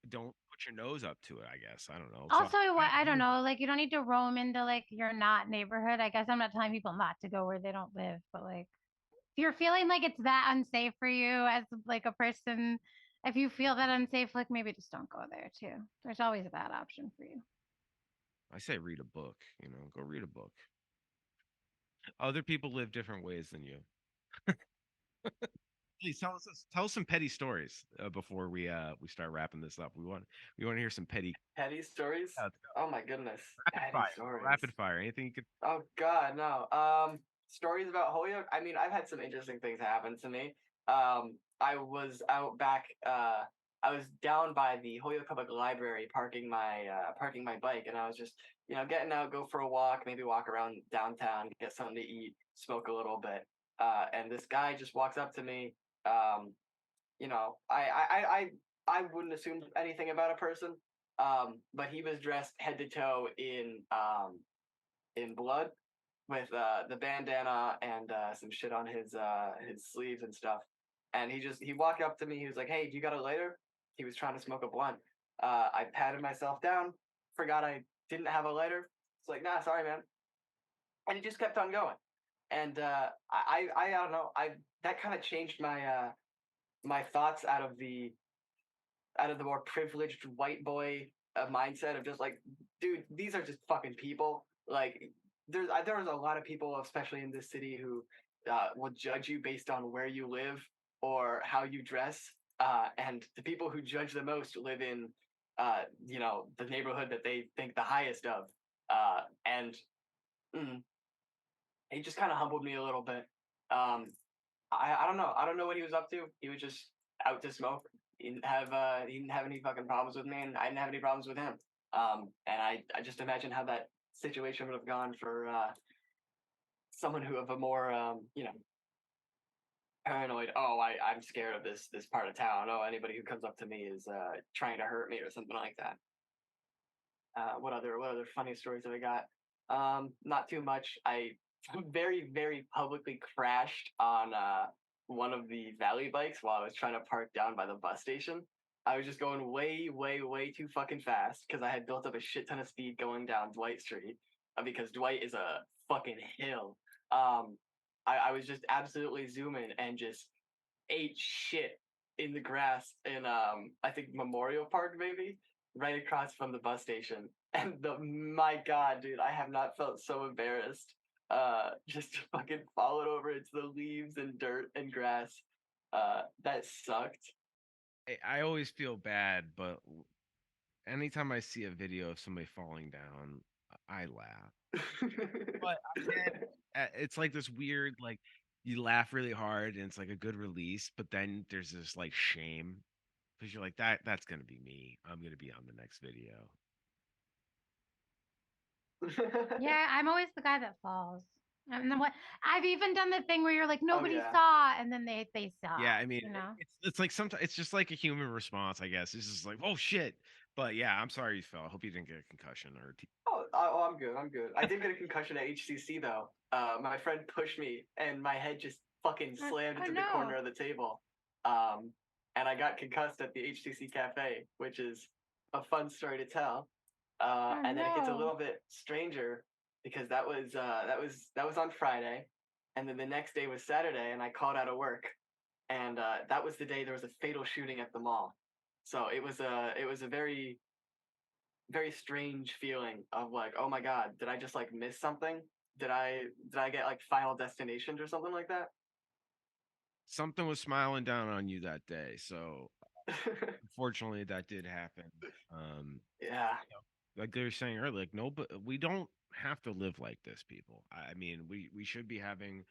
don't put your nose up to it. I guess I don't know. So Also, what I don't know, like you don't need to roam into like your not neighborhood. I guess I'm not telling people not to go where they don't live, but like if you're feeling like it's that unsafe for you as like a person, if you feel that unsafe, like maybe just don't go there too. There's always that option for you. I say read a book. Go read a book. Other people live different ways than you. Please tell us some petty stories before we start wrapping this up. We want to hear some petty. Petty stories? Yeah, let's go. Oh my goodness. Rapid Petty fire. stories. Rapid fire. Anything you could. Oh God, no. Stories about Holyoke. I mean, I've had some interesting things happen to me. I was out back. I was down by the Holyoke Public Library, parking my bike, and I was just getting out, go for a walk, maybe walk around downtown, get something to eat, smoke a little bit. And this guy just walks up to me. I wouldn't assume anything about a person. But he was dressed head to toe in blood with the bandana and some shit on his sleeves and stuff. And he walked up to me. He was like, "Hey, do you got a lighter?" He was trying to smoke a blunt. I patted myself down, forgot I didn't have a lighter. It's like, "Nah, sorry, man." And he just kept on going. And I don't know. I That kind of changed my thoughts out of the more privileged white boy mindset of just like, dude, these are just fucking people. Like, there's a lot of people, especially in this city, who will judge you based on where you live or how you dress. And the people who judge the most live in, the neighborhood that they think the highest of. And he just kind of humbled me a little bit. I don't know. I don't know what he was up to. He was just out to smoke. He didn't have any fucking problems with me, and I didn't have any problems with him. And I just imagine how that situation would have gone for someone who of a more paranoid. Oh, I'm scared of this part of town. Oh, anybody who comes up to me is trying to hurt me or something like that. What other funny stories have I got? Not too much. I very, very publicly crashed on one of the Valley bikes while I was trying to park down by the bus station. I was just going way, way, way too fucking fast because I had built up a shit ton of speed going down Dwight Street because Dwight is a fucking hill. I was just absolutely zooming and just ate shit in the grass in I think Memorial Park maybe right across from the bus station. And my God, dude, I have not felt so embarrassed. Just fucking followed over into the leaves and dirt and grass. That sucked. I always feel bad, but anytime I see a video of somebody falling down, I laugh. But again, it's like this weird, like you laugh really hard and it's like a good release, but then there's this like shame because you're like that's gonna be me. I'm gonna be on the next video. Yeah, I'm always the guy that falls. And then what I've even done the thing where you're like nobody yeah. saw, and then they saw. Yeah, I mean, you know. it's like sometimes it's just like a human response, I guess. It's just like, oh shit. But yeah, I'm sorry you fell. I hope you didn't get a concussion or. I'm good. I'm good. I did get a concussion at HCC though. My friend pushed me and my head just fucking slammed into the corner of the table. and I got concussed at the HTC Cafe, which is a fun story to tell. And then it gets a no. little bit stranger because that was on Friday, and then the next day was Saturday, and I called out of work, and that was the day there was a fatal shooting at the mall. So it was a very very strange feeling of like, oh my god, did I just like miss something? Did I get like Final Destinations or something like that? Something was smiling down on you that day, so unfortunately that did happen. Yeah. Like they were saying earlier, like no, but we don't have to live like this, people. I mean, we should be having,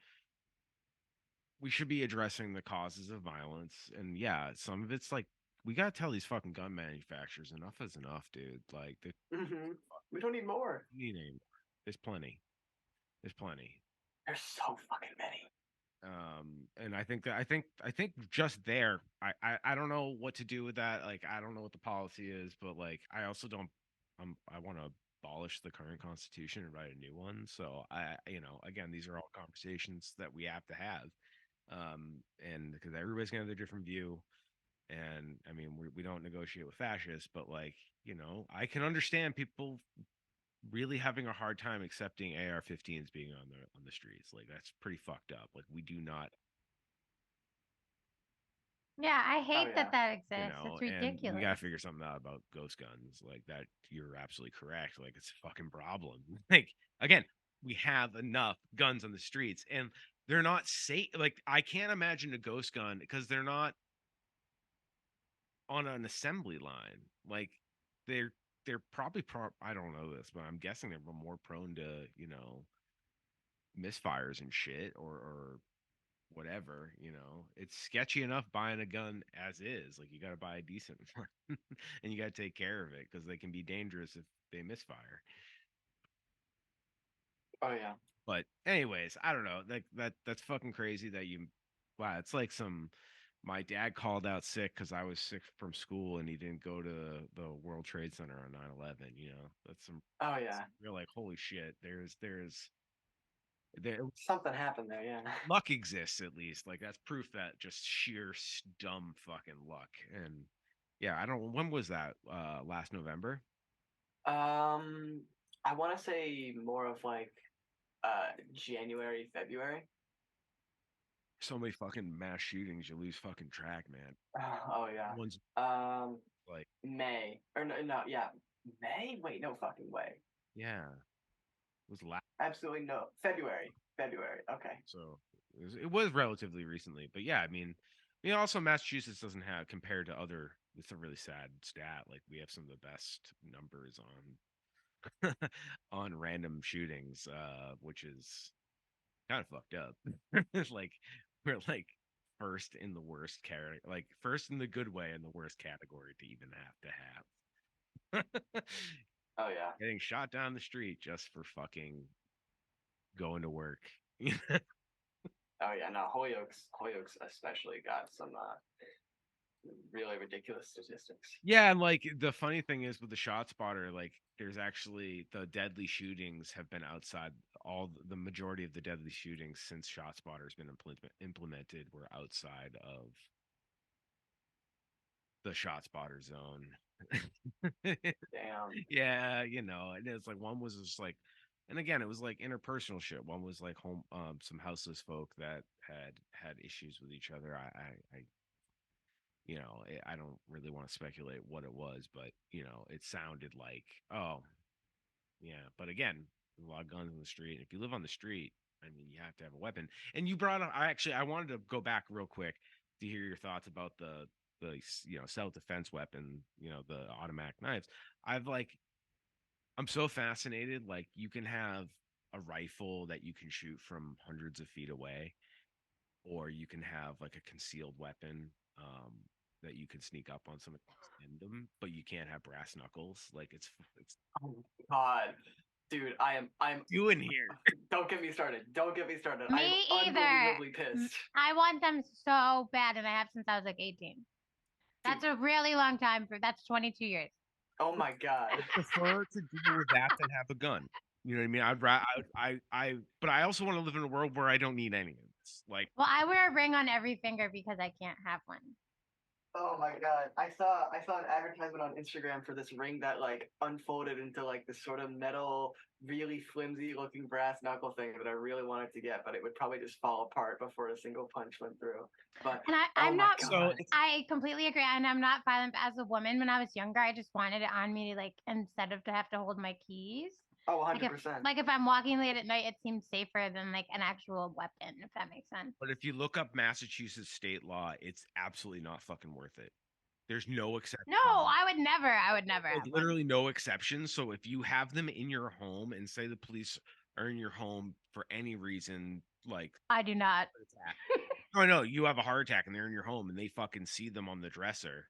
we should be addressing the causes of violence, and yeah, some of it's like we gotta tell these fucking gun manufacturers enough is enough, dude. Like they We don't need more. don't need any more. There's plenty. There's plenty. There's so fucking many. And I think just there, I don't know what to do with that. Like I don't know what the policy is, but like I also don't, I want to abolish the current constitution and write a new one. So again, these are all conversations that we have to have. And because everybody's gonna have a different view, and I mean we don't negotiate with fascists, but like I can understand people really having a hard time accepting AR-15s being on the streets. Like that's pretty fucked up. Like we do not, Yeah, I Oh hate yeah. that exists. It's and we ridiculous. gotta figure something out about ghost guns. Like that, you're absolutely correct. Like it's a fucking problem. Like again, we have enough guns on the streets, and they're not safe. Like I can't imagine a ghost gun because they're not on an assembly line. Like they're they're probably I don't know this, but I'm guessing they're more prone to misfires and shit, or whatever. It's sketchy enough buying a gun as is. Like you got to buy a decent one and you got to take care of it because they can be dangerous if they misfire. Oh yeah. But anyways, I don't know. Like that's fucking crazy that you, wow, it's like some, my dad called out sick because I was sick from school and he didn't go to the World Trade Center on 9/11. That's some, Oh yeah. you're like, holy shit, there Something happened there. Yeah. luck exists, at least. Like that's proof that just sheer dumb fucking luck. And yeah, I don't, when was that? Last November? I want to say more of like January, February. So many fucking mass shootings, you lose fucking track, man. Oh yeah. One's like, May or no, no, yeah, May. Wait, no fucking way. yeah, it was last. Absolutely no. February. February. Okay. So it was relatively recently, but yeah, also Massachusetts doesn't have, compared to other, it's a really sad stat. Like we have some of the best numbers on on random shootings, which is kind of fucked up. Like we're like first in the worst category, like first in the good way and the worst category to even have to have. Oh yeah. Getting shot down the street just for fucking going to work. Oh yeah. No, Holyoke's especially got some really ridiculous statistics. Yeah, and like the funny thing is with the shot spotter, like there's actually the deadly shootings have been outside, the majority of the deadly shootings since shot spotter has been implemented were outside of the shot spotter zone. Damn. Yeah, and it's like one was just like, and again, it was like interpersonal shit. One was like some houseless folk that had issues with each other. I don't really want to speculate what it was, but it sounded like, oh, yeah. But again, there's a lot of guns in the street. If you live on the street, I mean, you have to have a weapon. And you brought up, I wanted to go back real quick to hear your thoughts about the self defense weapon, the automatic knives. I'm so fascinated. Like you can have a rifle that you can shoot from hundreds of feet away, or you can have like a concealed weapon that you can sneak up on someone and them, but you can't have brass knuckles. Like it's Oh God, dude, I'm. doing here. Don't get me started. Don't get me started. I'm Me either. unbelievably pissed. I want them so bad, and I have since I was like 18. That's a really long time that's 22 years. Oh my God. Prefer to deal with that than have a gun. You know what I mean? But I also want to live in a world where I don't need any of this. Like, Well, I wear a ring on every finger because I can't have one. god! I saw an advertisement on Instagram for this ring that like unfolded into like this sort of metal, really flimsy looking brass knuckle thing that I really wanted to get, but it would probably just fall apart before a single punch went through. But And oh I'm my not. So god, it's I completely agree, and I'm not violent. But as a woman, when I was younger, I just wanted it on me, like instead of to have to hold my keys. oh Like if 100%. like if I'm walking late at night, it seems safer than like an actual weapon, if that makes sense. but if you look up Massachusetts state law, it's absolutely not fucking worth it. There's no exception. No, I would never. I would never Like have one. literally no exceptions. So if you have them in your home and say the police are in your home for any reason, like I do not. attack. Oh no, you have a heart attack and they're in your home and they fucking see them on the dresser.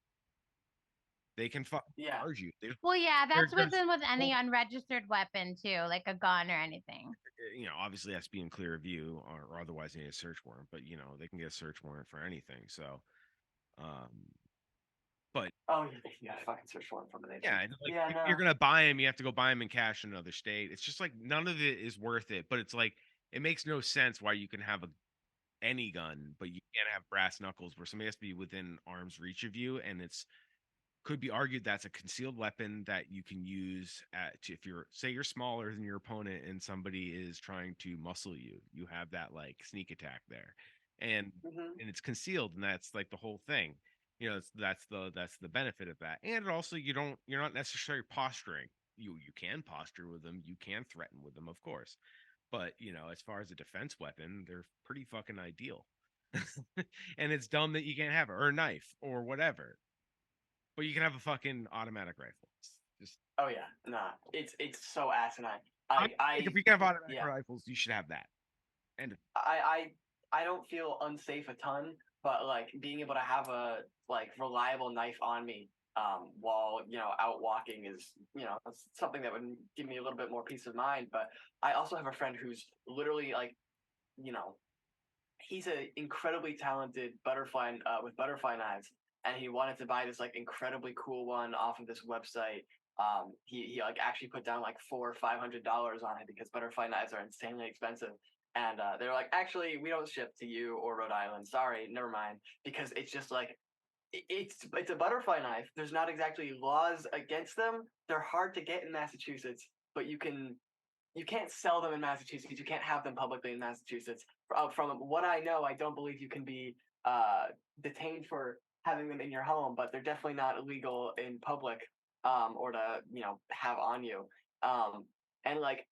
They can fucking Yeah. charge you. Well, yeah, that's They're just- with any unregistered weapon too, like a gun or anything. You know, obviously has to be in clear view or otherwise they need a search warrant, but you know, they can get a search warrant for anything. So but Oh yeah, they got a fucking search warrant from the nation. yeah, and, like, Yeah, if no. you're gonna buy them, you have to go buy them in cash in another state. It's just like none of it is worth it. But it's like it makes no sense why you can have any gun, but you can't have brass knuckles where somebody has to be within arm's reach of you, and it's could be argued that's a concealed weapon that you can use if you're say you're smaller than your opponent and somebody is trying to muscle you, you have that like sneak attack there, and Mhm. it's concealed, and that's like the whole thing. You know, that's the benefit of that, and also you're not necessarily posturing. You can posture with them, you can threaten with them, of course, but you know, as far as a defense weapon, they're pretty fucking ideal. And it's dumb that you can't have it or a knife or whatever, but you can have a fucking automatic rifle. It's just Oh yeah, nah. It's so asinine. like, if you can have automatic yeah. rifles, you should have that. And I don't feel unsafe a ton, but like being able to have a like reliable knife on me while out walking is that's something that would give me a little bit more peace of mind. But I also have a friend who's literally like you know he's a incredibly talented butterfly with butterfly knives, and he wanted to buy this like incredibly cool one off of this website. He like actually put down like $400-500 on it because butterfly knives are insanely expensive. And they're like, actually, we don't ship to you or Rhode Island. Sorry, never mind. Because it's just like it's a butterfly knife. There's not exactly laws against them. They're hard to get in Massachusetts, but you can't sell them in Massachusetts. You can't have them publicly in Massachusetts. From what I know, I don't believe you can be detained for having them in your home, but they're definitely not illegal in public or to have on you. And like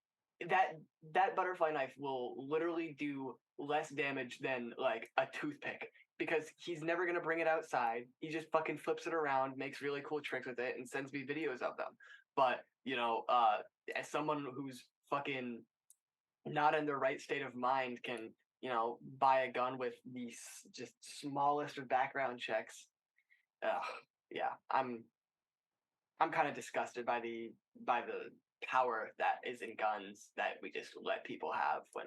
that butterfly knife will literally do less damage than like a toothpick because he's never gonna bring it outside. He just fucking flips it around, makes really cool tricks with it, and sends me videos of them. But as someone who's fucking not in the right state of mind can buy a gun with the just smallest of background checks. Yeah, I'm kind of disgusted by the power that is in guns that we just let people have when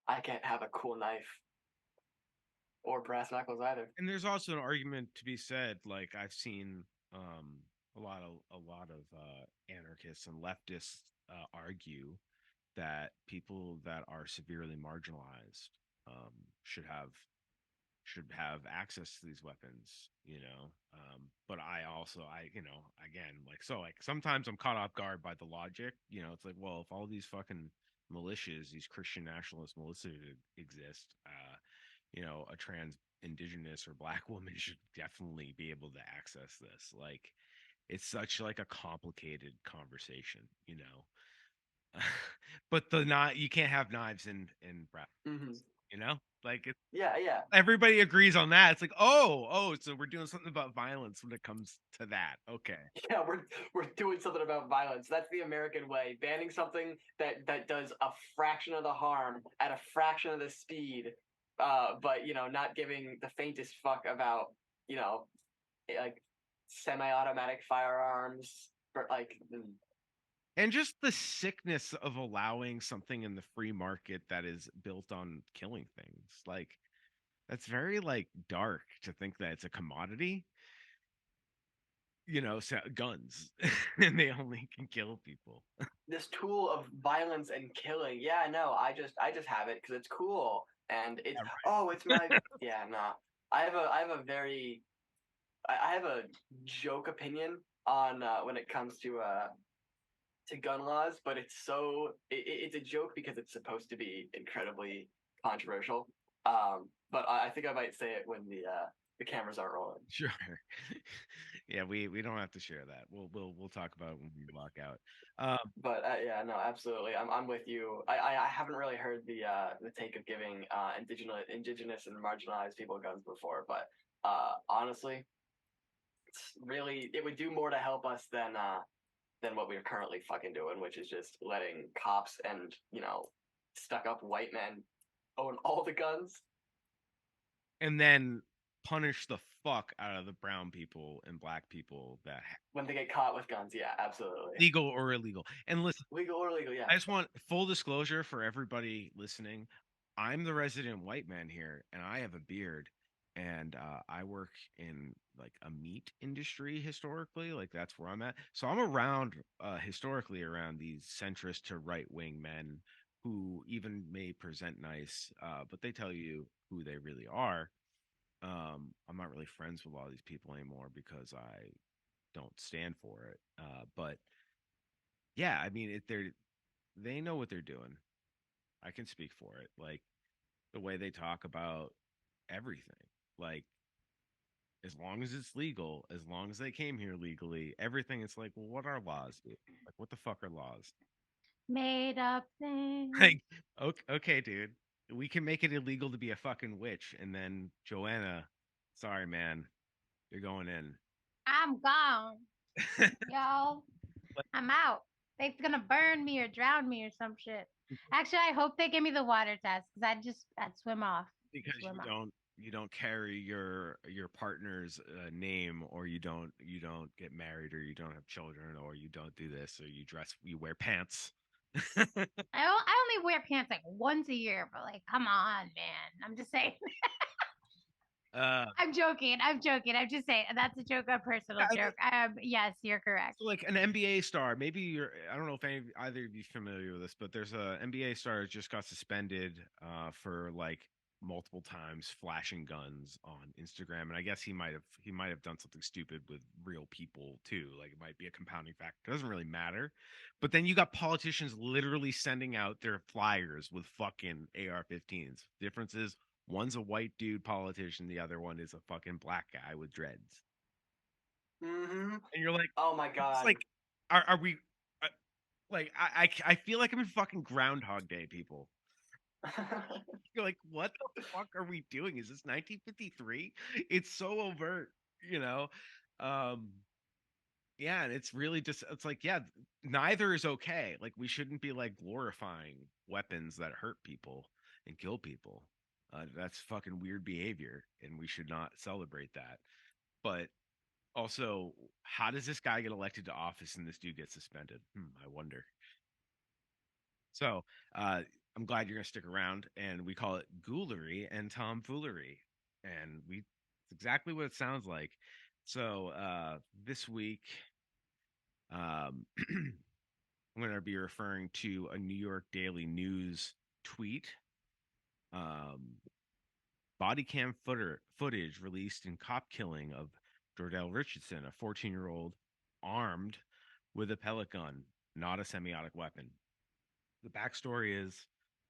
I can't have a cool knife or brass knuckles either. and there's also an argument to be said. Like I've seen a lot of anarchists and leftists argue that people that are severely marginalized um, should have access to these weapons, you know. But I again, like, so like sometimes I'm caught off guard by the logic, you know. It's like, well, if all these fucking militias, these Christian nationalist militias exist, a trans indigenous or black woman should definitely be able to access this. Like it's such like a complicated conversation, you know. But the not you can't have knives in brass, Mm-hmm. you know, like it's Yeah. everybody agrees on that. It's like, oh, so we're doing something about violence when it comes to that. Okay. Yeah, we're doing something about violence. That's the American way. Banning something that does a fraction of the harm at a fraction of the speed, but not giving the faintest fuck about like semi-automatic firearms for like. And just the sickness of allowing something in the free market that is built on killing things. Like that's very like dark to think that it's a commodity, you know, so guns and they only can kill people. This tool of violence and killing. Yeah, no, I just have it because it's cool and it's Yeah, right. oh, it's my yeah, no. I have a very I have a joke opinion on when it comes to gun laws, but it's a joke because it's supposed to be incredibly controversial. But I think I might say it when the cameras aren't rolling. Sure. Yeah, we don't have to share that. We'll talk about it when we walk out. But yeah, no, absolutely. I'm with you. I haven't really heard the take of giving indigenous and marginalized people guns before, but honestly, it would do more to help us than what we're currently fucking doing, which is just letting cops and stuck up white men own all the guns. And then punish the fuck out of the brown people and black people that When they get caught with guns, yeah, absolutely. legal or illegal. And listen, Legal or illegal, yeah. I just want full disclosure for everybody listening. I'm the resident white man here, and I have a beard, and I work in like a meat industry historically. Like that's where I'm at. So I'm around historically around these centrist to right wing men who even may present nice, but they tell you who they really are. I'm not really friends with a lot of these people anymore because I don't stand for it. But yeah, I mean, they know what they're doing. I can speak for it. Like the way they talk about everything. Like as long as it's legal, as long as they came here legally, everything is like, well, what are laws? Like what the fuck are laws? Made up things. Like okay, dude. We can make it illegal to be a fucking witch and then Joanna, sorry man, you're going in. I'm gone, yo. I'm out. They're gonna burn me or drown me or some shit. Actually, I hope they give me the water test because I'd swim off. Because you don't carry your partner's name, or you don't get married, or you don't have children, or you don't do this, or you wear pants. I only wear pants like once a year, but like, come on, man. I'm just saying. uh I'm joking. I'm joking. I'm just saying that's a joke, a personal joke. Yes, you're correct. So like an NBA star, maybe I don't know if either of you familiar with this, but there's a NBA star that just got suspended for like multiple times flashing guns on Instagram, and I guess he might have done something stupid with real people too. Like it might be a compounding factor. It doesn't really matter. But then you got politicians literally sending out their flyers with fucking AR-15s. Difference is one's a white dude politician, the other one is a fucking black guy with dreads. Mm-hmm. And you're like, oh my it's god. like, are we like I feel like I'm in fucking Groundhog Day, people. You're like, what the fuck are we doing? Is this 1953? It's so overt, you know. Um, yeah, and it's really just it's like, yeah, neither is okay. Like we shouldn't be like glorifying weapons that hurt people and kill people. That's fucking weird behavior, and we should not celebrate that. But also, how does this guy get elected to office and this dude gets suspended? I wonder. So I'm glad you're gonna stick around, and we call it ghoulery and tomfoolery, and it's exactly what it sounds like. So this week, um, I'm gonna be referring to a New York Daily News tweet. Um, body cam footage released in cop killing of Jordell Richardson, a 14-year-old armed with a pellet gun, not a semiotic weapon. The backstory is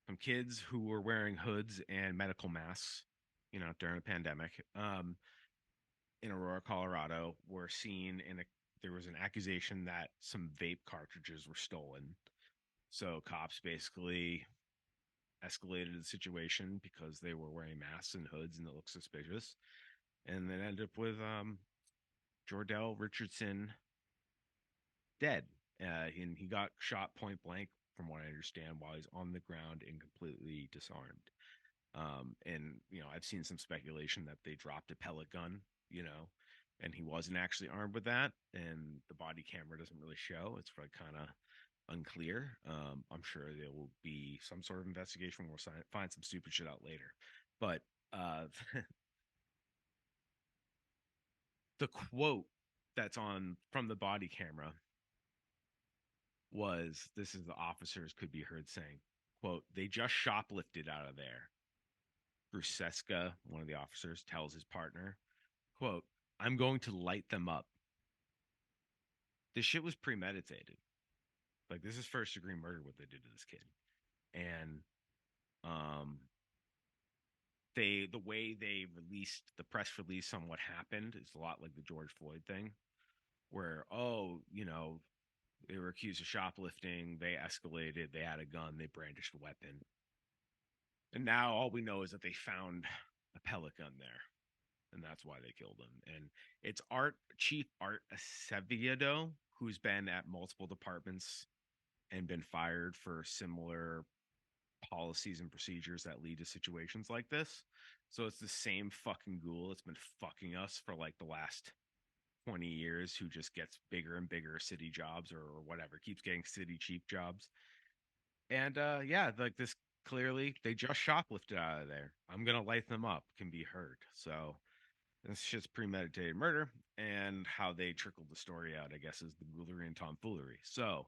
some kids who were wearing hoods and medical masks, during a pandemic, in Aurora, Colorado, were seen there was an accusation that some vape cartridges were stolen. So cops basically escalated the situation because they were wearing masks and hoods and it looked suspicious. And then ended up with Jordell Richardson dead. And he got shot point blank, from what I understand, while he's on the ground and completely disarmed. And I've seen some speculation that they dropped a pellet gun, and he wasn't actually armed with that, and the body camera doesn't really show. It's like kind of unclear. I'm sure there will be some sort of investigation. We'll find some stupid shit out later. But the quote that's on from the body camera was, this is the officers could be heard saying, quote, "They just shoplifted out of there." Bruseska, one of the officers, tells his partner, quote, I'm going to light them up. This shit was premeditated. Like, this is first degree murder what they did to this kid. And um the way they released the press release on what happened is a lot like the George Floyd thing, where, oh, they were accused of shoplifting, they escalated, they had a gun, they brandished a weapon. And now all we know is that they found a pellet gun there. And that's why they killed him. And it's Chief Art Acevedo, who's been at multiple departments and been fired for similar policies and procedures that lead to situations like this. So it's the same fucking ghoul that's been fucking us for like the last 20 years, who just gets bigger and bigger city jobs or whatever, keeps getting city chief jobs. And yeah, like this, clearly they just shoplifted out of there. I'm gonna light them up can be heard. So it's just premeditated murder, and how they trickled the story out, I guess, is the ghoulery and tomfoolery. So,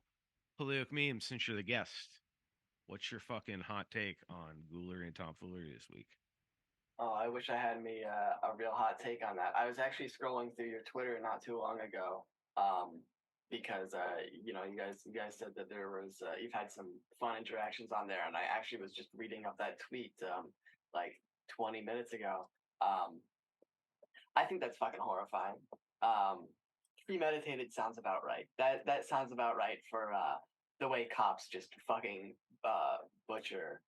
Holyoke Memes, since you're the guest, what's your fucking hot take on ghoulery and tomfoolery this week? Oh, I wish I had me a real hot take on that. I was actually scrolling through your Twitter not too long ago, because you guys said that there was you've had some fun interactions on there, and I actually was just reading up that tweet like 20 minutes ago. Um, I think that's fucking horrifying. Um, Premeditated sounds about right. That sounds about right for the way cops just fucking butcher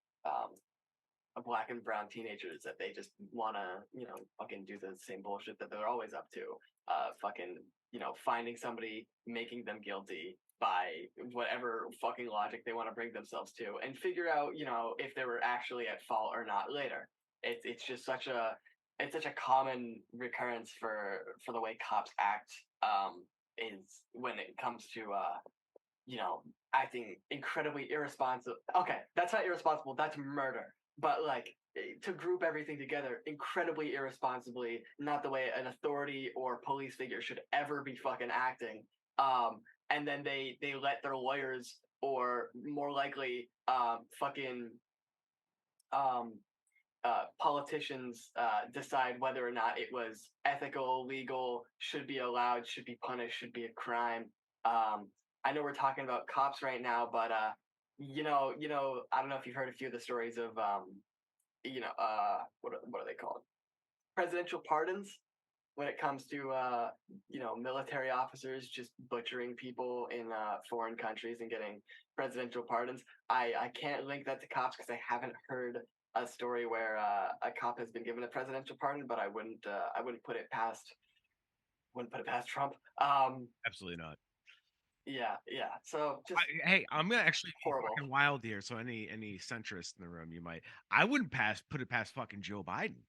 black and brown teenagers that they just want to, fucking do the same bullshit that they're always up to. Fucking, finding somebody, making them guilty by whatever fucking logic they want to bring themselves to, and figure out, if they were actually at fault or not later. It's just such a common recurrence for the way cops act. Is when it comes to acting incredibly irresponsible. Okay, that's not irresponsible. That's murder. But like, to group everything together incredibly irresponsibly, not the way an authority or police figure should ever be fucking acting. And then they let their lawyers, or more likely, fucking um politicians decide whether or not it was ethical, legal, should be allowed, should be punished, should be a crime. I know we're talking about cops right now, but I don't know if you've heard a few of the stories of what are they called? Presidential pardons, when it comes to military officers just butchering people in foreign countries and getting presidential pardons. I can't link that to cops because I haven't heard a story where a cop has been given a presidential pardon, but I wouldn't put it past Trump. Absolutely not. Yeah. So just hey, I'm gonna actually be horrible. fucking wild here. So any centrists in the room, I wouldn't put it past fucking Joe Biden.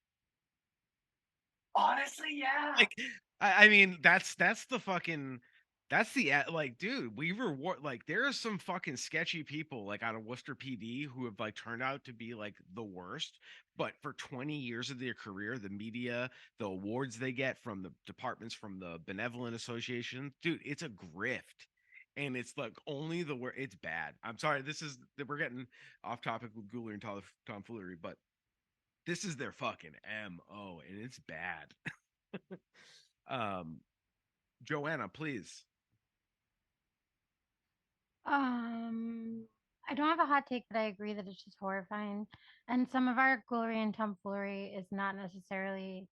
Honestly, yeah. Like, I mean, that's the fucking, that's the like, dude, we reward, like, there are some fucking sketchy people like out of Worcester PD who have like turned out to be like the worst, but for 20 years of their career, the media, the awards they get from the departments, from the benevolent association, dude, it's a grift. And it's like only the word, it's bad. I'm sorry, we're getting off topic with ghoulery and tomfoolery, but this is their fucking MO, and it's bad. um, Joanna, please. Um, I don't have a hot take, but I agree that it's just horrifying. And some of our glory and tomfoolery is not necessarily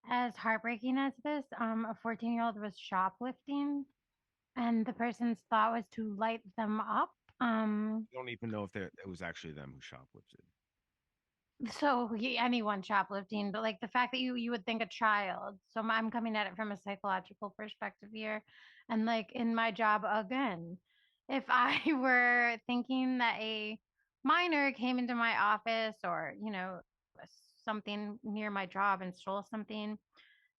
as heartbreaking as this. A 14-year-old was shoplifting, and the person's thought was to light them up. I don't even know if it was actually them who shoplifted. So anyone shoplifting, but like the fact that you would think a child. So I'm coming at it from a psychological perspective here, and like in my job again, if I were thinking that a minor came into my office, or something near my job and stole something,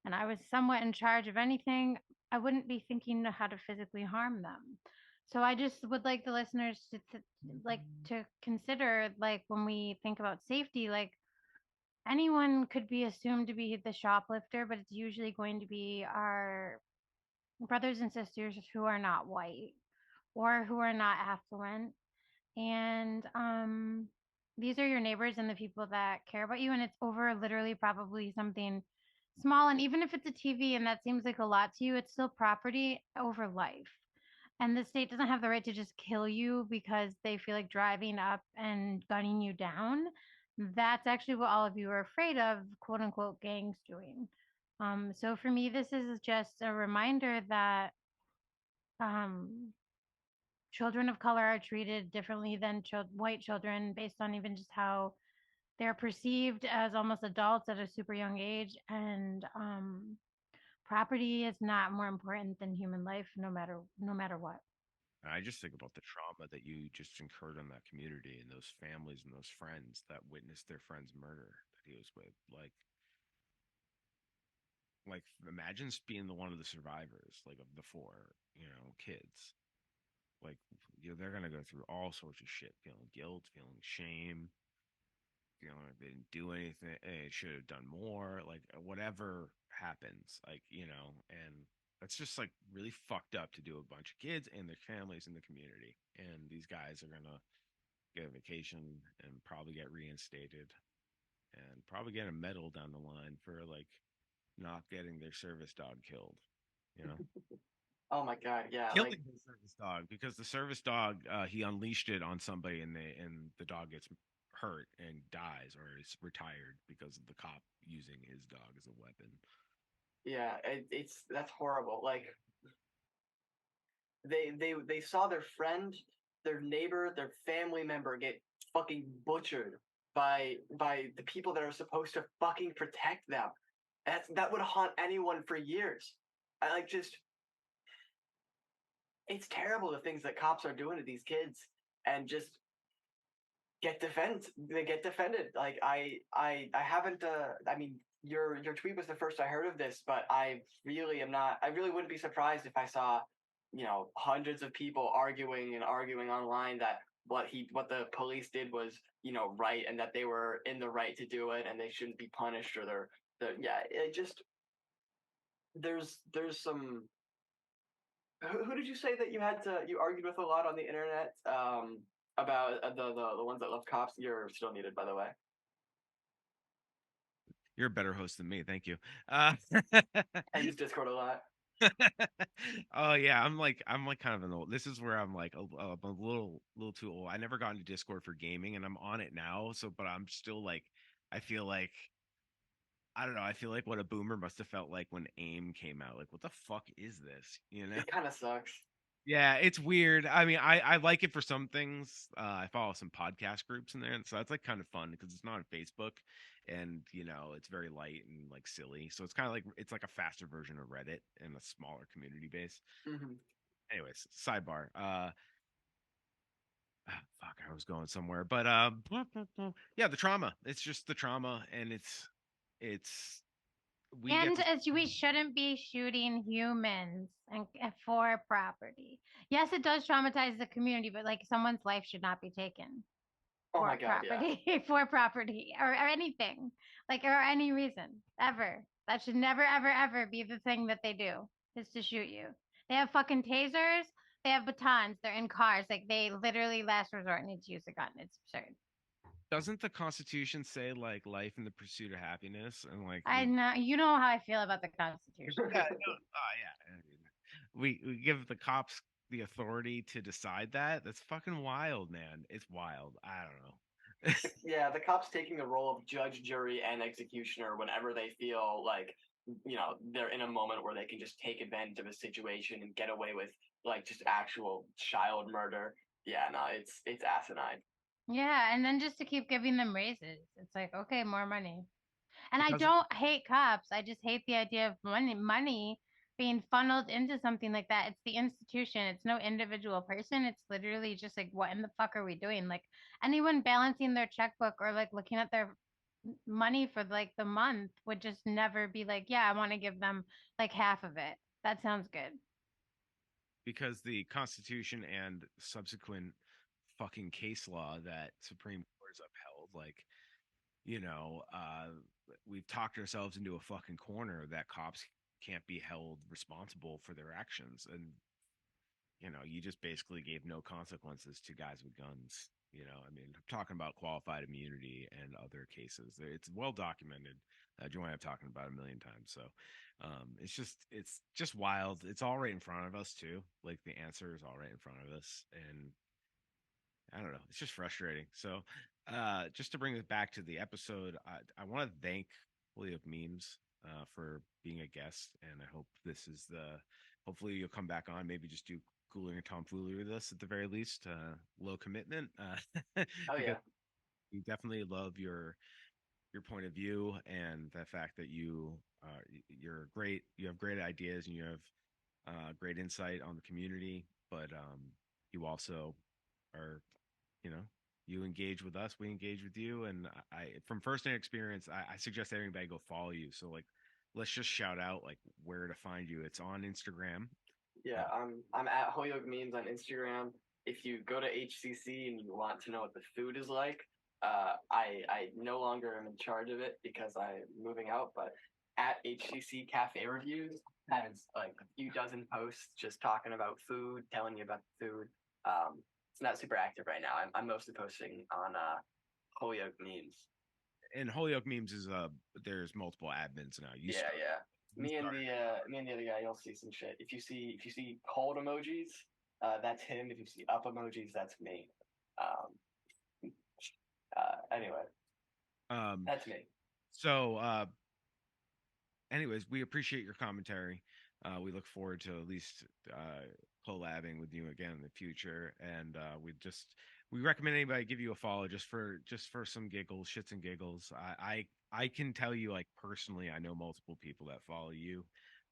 and I was somewhat in charge of anything, I wouldn't be thinking how to physically harm them. So I just would like the listeners to consider, like, when we think about safety, like, anyone could be assumed to be the shoplifter, but it's usually going to be our brothers and sisters who are not white or who are not affluent. And these are your neighbors and the people that care about you. And it's over literally probably something small, and even if it's a TV and that seems like a lot to you, it's still property over life. And the state doesn't have the right to just kill you because they feel like driving up and gunning you down. That's actually what all of you are afraid of, quote unquote, gangs doing. So for me, this is just a reminder that um, children of color are treated differently than white children based on even just how they're perceived as almost adults at a super young age. And property is not more important than human life, no matter what. And I just think about the trauma that you just incurred on that community and those families and those friends that witnessed their friend's murder that he was with. Like imagine being the one of the survivors, like of the four, kids. Like, they're gonna go through all sorts of shit, feeling guilt, feeling shame, like they didn't do anything, they should have done more, like whatever happens, and that's just like really fucked up to do a bunch of kids and their families in the community. And these guys are gonna get a vacation and probably get reinstated and probably get a medal down the line for like not getting their service dog killed, you know? Oh my god, yeah, Killing like his service dog because the service dog, he unleashed it on somebody and the dog gets hurt and dies or is retired because of the cop using his dog as a weapon. yeah, it's that's horrible. Like they saw their friend, their neighbor, their family member get fucking butchered by the people that are supposed to fucking protect them. That would haunt anyone for years. I like just it's terrible the things that cops are doing to these kids and just they get defended. Like I haven't I mean your tweet was the first I heard of this, but I really wouldn't be surprised if I saw, hundreds of people arguing and arguing online that what the police did was, right, and that they were in the right to do it and they shouldn't be punished, or yeah, it just there's some who did you say that you argued with a lot on the internet, about the ones that love cops? You're still needed, by the way. You're a better host than me, thank you. I use Discord a lot. Oh yeah, I'm like kind of an old. This is where I'm like I'm a little too old. I never got into Discord for gaming, and I'm on it now. So, but I'm still like, I feel like I don't know. I feel like what a boomer must have felt like when AIM came out. Like, what the fuck is this? You know? It kind of sucks. Yeah, it's weird. I mean, I like it for some things. I follow some podcast groups in there, and so that's like kind of fun because it's not on Facebook, and it's very light and like silly. So it's kind of like it's like a faster version of Reddit and a smaller community base. Hmm. Anyways, sidebar. Fuck, I was going somewhere, but yeah, the trauma. It's just the trauma, and it's we get And to as we shouldn't be shooting humans and for property. Yes, it does traumatize the community, but like someone's life should not be taken Oh my for god, yeah. property, for property, or anything, like, or any reason ever. That should never, ever, ever be the thing that they do, is to shoot you. They have fucking tasers. They have batons. They're in cars. Like, they literally last resort need to use a gun. It's absurd. doesn't the Constitution say like life in the pursuit of happiness and like I know, you know how I feel about the Constitution. yeah, no, oh yeah. I mean, we give the cops the authority to decide that. That's fucking wild, man. It's wild. I don't know. Yeah, the cops taking the role of judge, jury, and executioner whenever they feel like, they're in a moment where they can just take advantage of a situation and get away with like just actual child murder. Yeah, no, it's asinine. Yeah, and then just to keep giving them raises. It's like, okay, more money. And It I doesn't don't hate cops. I just hate the idea of money being funneled into something like that. It's the institution. It's no individual person. It's literally just like, what in the fuck are we doing? Like, anyone balancing their checkbook or like looking at their money for like the month would just never be like, yeah, I want to give them like half of it. That sounds good. because the Constitution and subsequent fucking case law that Supreme Court has upheld, like, you know, uh, we've talked ourselves into a fucking corner that cops can't be held responsible for their actions. And, you just basically gave no consequences to guys with guns. I mean, I'm talking about qualified immunity and other cases. It's well documented. Joanne, I'm talking about a million times. So it's just wild. It's all right in front of us too. Like the answer is all right in front of us, and I don't know. It's just frustrating. So, just to bring it back to the episode, I want to thank Holyoke Memes for being a guest, and I hope this is the. Hopefully, you'll come back on. Maybe just do cooling and tomfoolery with us at the very least. Low commitment, Oh because yeah. we definitely love your point of view and the fact that you're great. You have great ideas and you have great insight on the community, but you also are you know you engage with us, we engage with you, and from firsthand experience, I suggest everybody go follow you. So like, let's just shout out like where to find you. It's on Instagram. Yeah, I'm at Holyoke Memes on Instagram. If you go to HCC and you want to know what the food is like, I no longer am in charge of it because I'm moving out. But at HCC Cafe Reviews has like a few dozen posts just talking about food, telling you about the food. It's not super active right now. I'm mostly posting on Holyoke Memes. And Holyoke Memes is there's multiple admins now. Yeah, yeah. You started. Me and the other guy, you'll see some shit. If you see cold emojis, that's him. If you see up emojis, that's me. Anyway, um that's me. so anyways, we appreciate your commentary. We look forward to at least collabing with you again in the future, and we recommend anybody give you a follow just for some giggles, shits and giggles. I can tell you like personally, I know multiple people that follow you,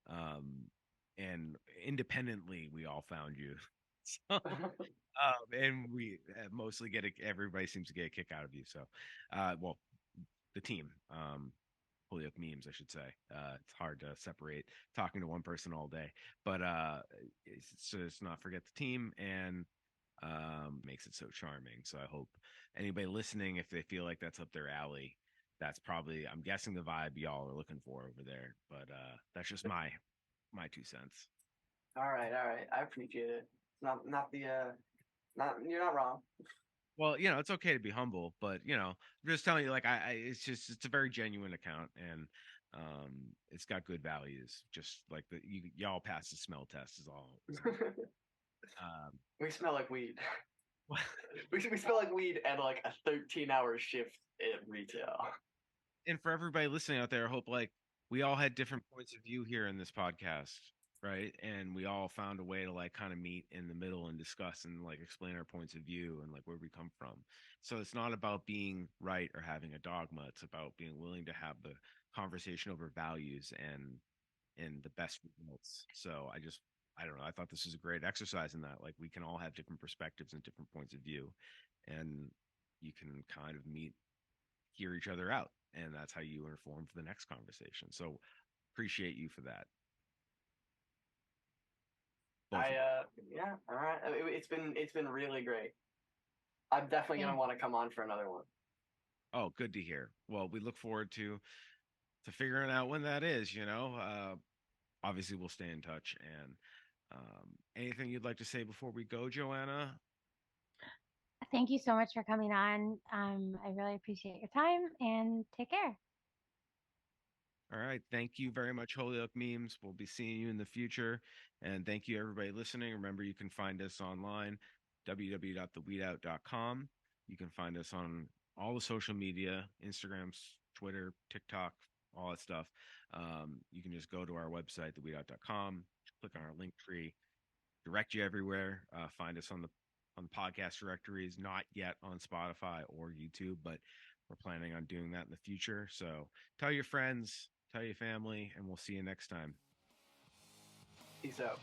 um, and independently, we all found you. So, and we mostly everybody seems to get a kick out of you. So, well, the team. Holyoke Memes, I should say. It's hard to separate talking to one person all day, but it's just not forget the team and makes it so charming. So I hope anybody listening, if they feel like that's up their alley, that's probably I'm guessing the vibe y'all are looking for over there. But that's just my 2 cents. All right, all right. I appreciate it. Not the not you're not wrong. Well, it's okay to be humble, but I'm just telling you, like, it's a very genuine account, and it's got good values. Just like y'all pass the smell test is all. We smell like weed. Um, We smell like weed and like a 13-hour shift at retail. and for everybody listening out there, I hope like we all had different points of view here in this podcast, right? And we all found a way to like kind of meet in the middle and discuss and like explain our points of view and like where we come from. So it's not about being right or having a dogma. It's about being willing to have the conversation over values and the best results. So I don't know. I thought this was a great exercise in that. Like we can all have different perspectives and different points of view, and you can kind of hear each other out, and that's how you inform for the next conversation. So appreciate you for that. Both of you. Yeah, all right. It's been really great. I'm definitely gonna want to come on for another one. Oh, good to hear. Well, we look forward to figuring out when that is. Obviously we'll stay in touch. And anything you'd like to say before we go, Joanna? Thank you so much for coming on. I really appreciate your time and take care. All right. Thank you very much, Holyoke Memes. We'll be seeing you in the future. And thank you, everybody listening. Remember, you can find us online, www.theweedout.com. You can find us on all the social media, Instagram, Twitter, TikTok, all that stuff. You can just go to our website, theweedout.com, click on our link tree, direct you everywhere. Find us on the podcast directories, not yet on Spotify or YouTube, but we're planning on doing that in the future. So tell your friends, tell your family, and we'll see you next time. Peace out.